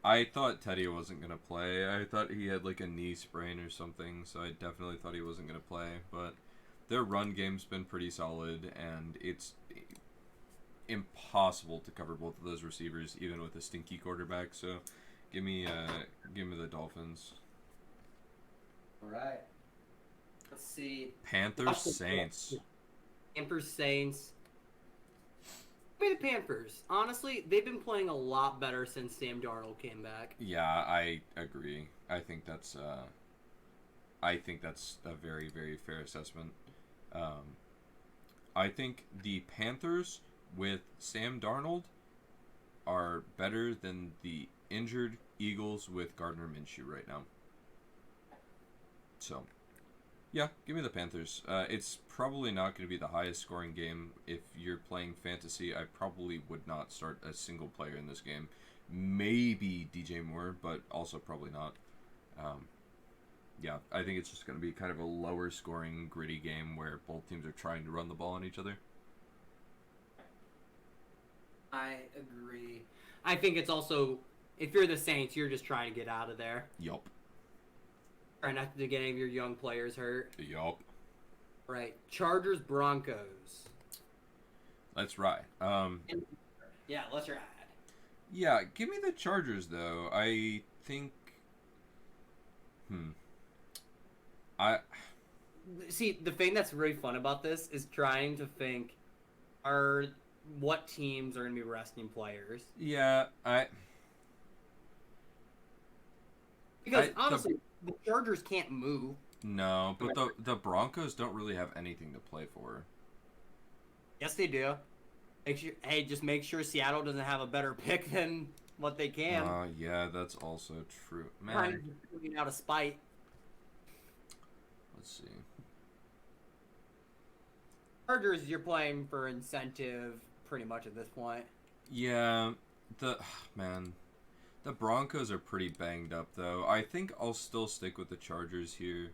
I thought Teddy wasn't going to play. I thought he had like a knee sprain or something, so I definitely thought he wasn't going to play. But their run game's been pretty solid, and it's impossible to cover both of those receivers, even with a stinky quarterback. So give me the Dolphins. All right. Let's see. Panthers, Saints. Panthers, Saints. Give me the Panthers. Honestly, they've been playing a lot better since Sam Darnold came back. Yeah, I agree. I think that's a very, very fair assessment. I think the Panthers with Sam Darnold are better than the injured Eagles with Gardner Minshew right now. So, yeah, give me the Panthers. It's probably not going to be the highest scoring game. If you're playing fantasy, I probably would not start a single player in this game. Maybe DJ Moore, but also probably not. Yeah, I think it's just going to be kind of a lower scoring, gritty game where both teams are trying to run the ball on each other. I agree. I think it's also, if you're the Saints, you're just trying to get out of there. Yup. Try not to get any of your young players hurt. Yup. Right. Chargers, Broncos. Let's ride. Yeah, let's ride. Yeah, give me the Chargers, though. I think... See, the thing that's really fun about this is trying to think, what teams are going to be resting players? Yeah, Because, honestly, the Chargers can't move. No, but the Broncos don't really have anything to play for. Yes, they do. Just make sure Seattle doesn't have a better pick than what they can. Yeah, that's also true. Man. Trying out of spite. Let's see. Chargers, you're playing for incentive pretty much at this point. Yeah, the Broncos are pretty banged up, though. I think I'll still stick with the Chargers here,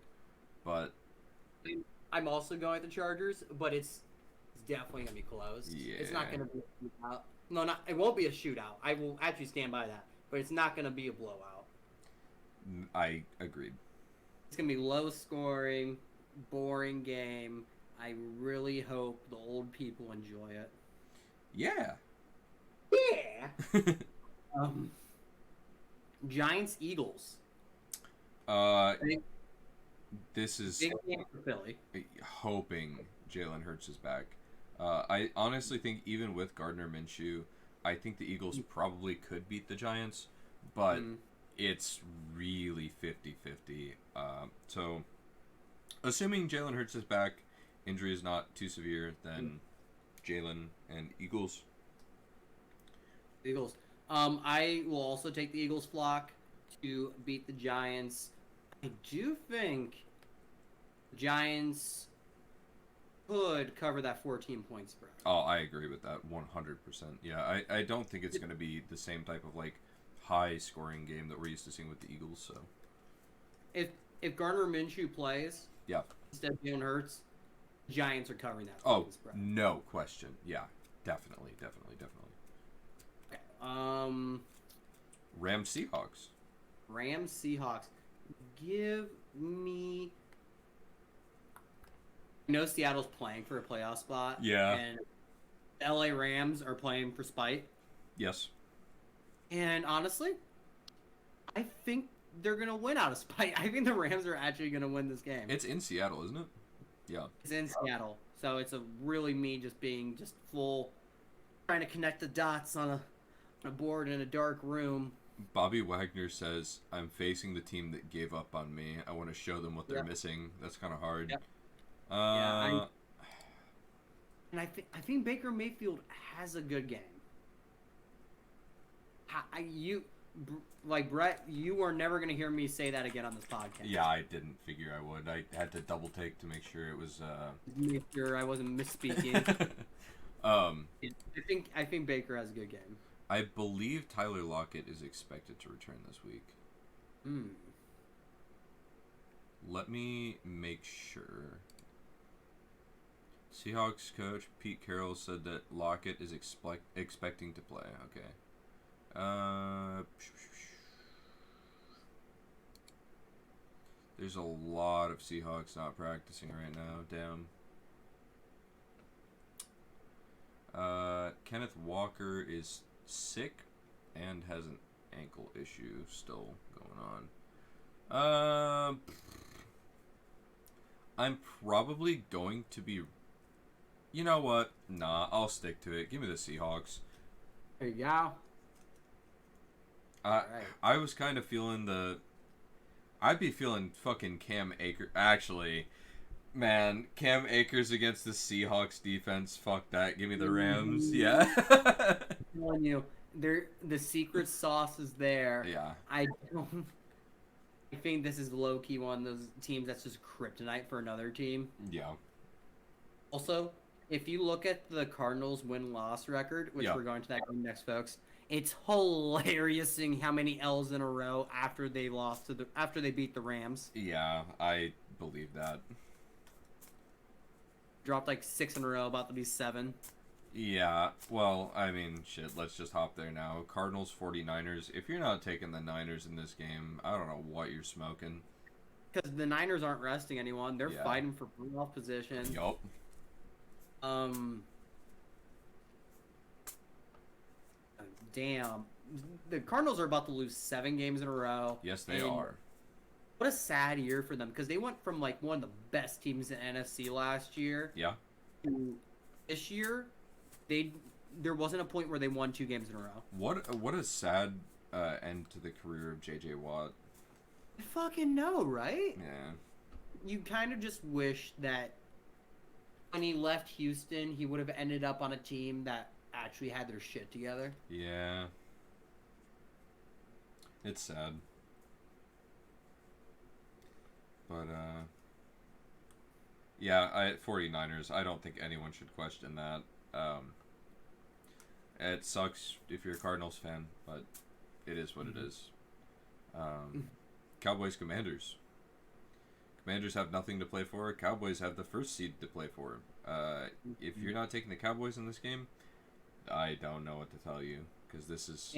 but... I'm also going with the Chargers, but it's definitely going to be close. Yeah. It's not going to be a shootout. No, it won't be a shootout. I will actually stand by that. But it's not going to be a blowout. I agreed. It's going to be low scoring, boring game. I really hope the old people enjoy it. Yeah. Yeah. Um, Giants Eagles. uh, Big, this is big game for Philly. hoping Jalen Hurts is back. I honestly think even with Gardner Minshew, I think the Eagles probably could beat the Giants, but Mm. it's really 50-50. So, assuming Jalen Hurts is back, injury is not too severe, then Jalen and Eagles. Eagles. I will also take the Eagles flock to beat the Giants. I do think the Giants could cover that 14-point spread. Oh, I agree with that 100%. Yeah, I don't think it's going to be the same type of like high scoring game that we're used to seeing with the Eagles. So If if Gardner Minshew plays yeah. instead of Jalen Hurts, the Giants are covering that Oh, spread. no question. Yeah, definitely. Okay. Rams Seahawks. Rams Seahawks. Give me. I know Seattle's playing for a playoff spot. Yeah. And the LA Rams are playing for spite. Yes. And honestly, I think they're gonna win out of spite. I think the Rams are actually gonna win this game. It's in Seattle, isn't it? Yeah. It's in Seattle, so it's a really me just being just full, trying to connect the dots on a board in a dark room. Bobby Wagner says, "I'm facing the team that gave up on me. I want to show them what they're missing." That's kind of hard. Yep. Uh, And I think Baker Mayfield has a good game. Like Brett, you are never gonna hear me say that again on this podcast. yeah, I didn't figure I would. I had to double take to make sure it was. Make sure I wasn't misspeaking. I think Baker has a good game. I believe Tyler Lockett is expected to return this week. Hmm. Let me make sure. Seahawks coach Pete Carroll said that Lockett is expecting to play. Okay. There's a lot of Seahawks not practicing right now. Damn. Kenneth Walker is sick and has an ankle issue still going on. I'm probably going to be. You know what? Nah, I'll stick to it. Give me the Seahawks. There you go. I was kind of feeling I'd be feeling fucking Cam Akers. Actually, man, Cam Akers against the Seahawks defense. Fuck that. Give me the Rams. Yeah. I'm telling you, the secret sauce is there. Yeah. I think this is low key one of those teams that's just kryptonite for another team. Yeah. Also, if you look at the Cardinals win-loss record, which we're going to that game next, folks, it's hilarious seeing how many L's in a row after they beat the Rams. Yeah, I believe that. Dropped like 6 in a row, about to be 7. Yeah, well, I mean, shit, let's just hop there now. Cardinals 49ers. If you're not taking the Niners in this game, I don't know what you're smoking. Because the Niners aren't resting anyone. They're fighting for playoff position. Yup. Damn. The Cardinals are about to lose 7 games in a row. Yes, they are. What a sad year for them, because they went from like one of the best teams in NFC last year. Yeah. To this year, there wasn't a point where they won 2 games in a row. What a sad end to the career of J.J. Watt. I fucking know, right? Yeah. You kind of just wish that when he left Houston, he would have ended up on a team that actually had their shit together. Yeah. It's sad. But, yeah, 49ers, I don't think anyone should question that. It sucks if you're a Cardinals fan, but it is what it is. Cowboys, Commanders. Commanders have nothing to play for. Cowboys have the first seed to play for. If you're not taking the Cowboys in this game, I don't know what to tell you, because this is...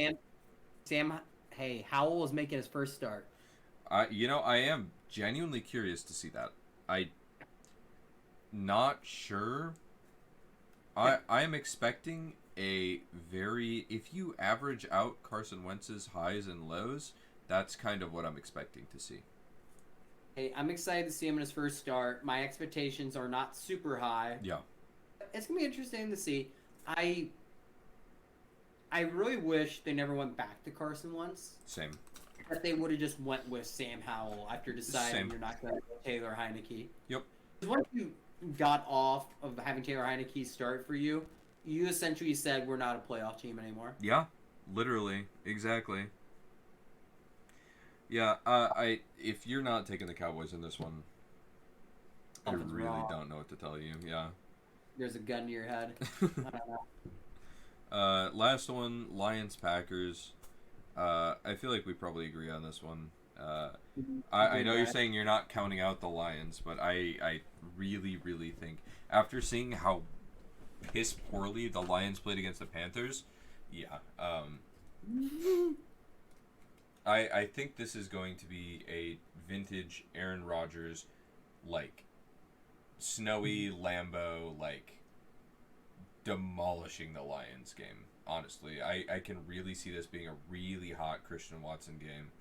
Sam, hey, Howell was making his first start. I am genuinely curious to see that. Not sure. I am expecting a very, if you average out Carson Wentz's highs and lows, that's kind of what I'm expecting to see. Hey, I'm excited to see him in his first start. My expectations are not super high. Yeah. It's gonna be interesting to see. I I really wish they never went back to Carson Wentz. Same. That they would have just went with Sam Howell after deciding Same. you're not going to go Taylor Heineke. Yep. Because once you got off of having Taylor Heineke start for you, you essentially said we're not a playoff team anymore. Yeah. Literally. Exactly. Yeah. If you're not taking the Cowboys in this one, I Something's really wrong. don't know what to tell you. Yeah. There's a gun to your head. I don't know. Last one, Lions Packers. I feel like we probably agree on this one. I know you're saying you're not counting out the Lions, but I really, really think after seeing how piss poorly the Lions played against the Panthers, yeah. I think this is going to be a vintage Aaron Rodgers, like, snowy Lambeau, like, demolishing the Lions game. Honestly, I can really see this being a really hot Christian Watson game.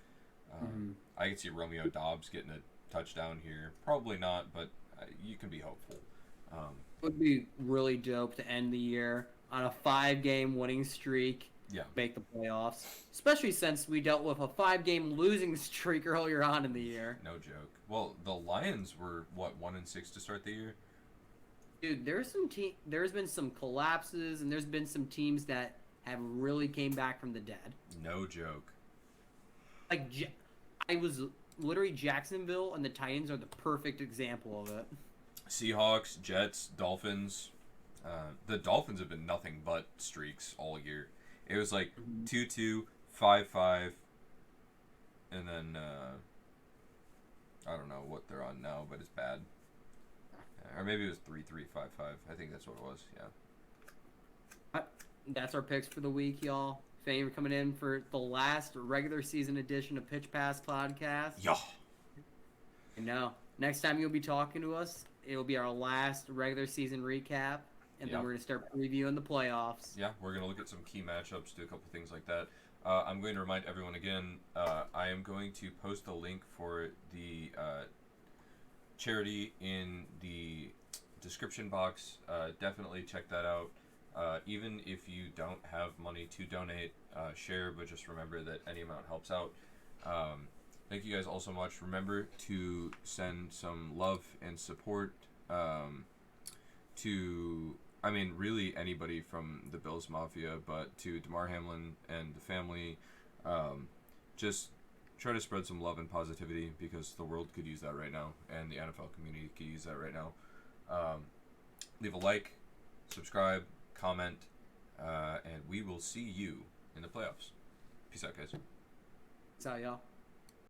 I can see Romeo Doubs getting a touchdown here. Probably not, but you can be hopeful. It would be really dope to end the year on a 5-game winning streak. Yeah. Make the playoffs, especially since we dealt with a 5-game losing streak earlier on in the year. No joke. Well, the Lions were what 1-6 to start the year. Dude, there's been some collapses, and there's been some teams that have really came back from the dead. No joke. Like, I was literally Jacksonville, and the Titans are the perfect example of it. Seahawks, Jets, Dolphins. The Dolphins have been nothing but streaks all year. It was like 2-2, 5-5, and then I don't know what they're on now, but it's bad. Or maybe it was 3-3, 5-5. I think that's what it was. Yeah. That's our picks for the week, y'all. Thank you for coming in for the last regular season edition of Pitch Pass Podcast. Yeah. You know, next time you'll be talking to us, it'll be our last regular season recap, and then we're gonna start previewing the playoffs. Yeah, we're gonna look at some key matchups, do a couple things like that. I'm going to remind everyone again. I am going to post a link for the charity in the description box. Definitely check that out. Even if you don't have money to donate, share, but just remember that any amount helps out. Thank you guys all so much. Remember to send some love and support to, I mean, really anybody from the Bills Mafia, but to Damar Hamlin and the family. Just try to spread some love and positivity because the world could use that right now, and the NFL community could use that right now. Leave a like, subscribe, comment, and we will see you in the playoffs. Peace out, guys. Peace out, y'all.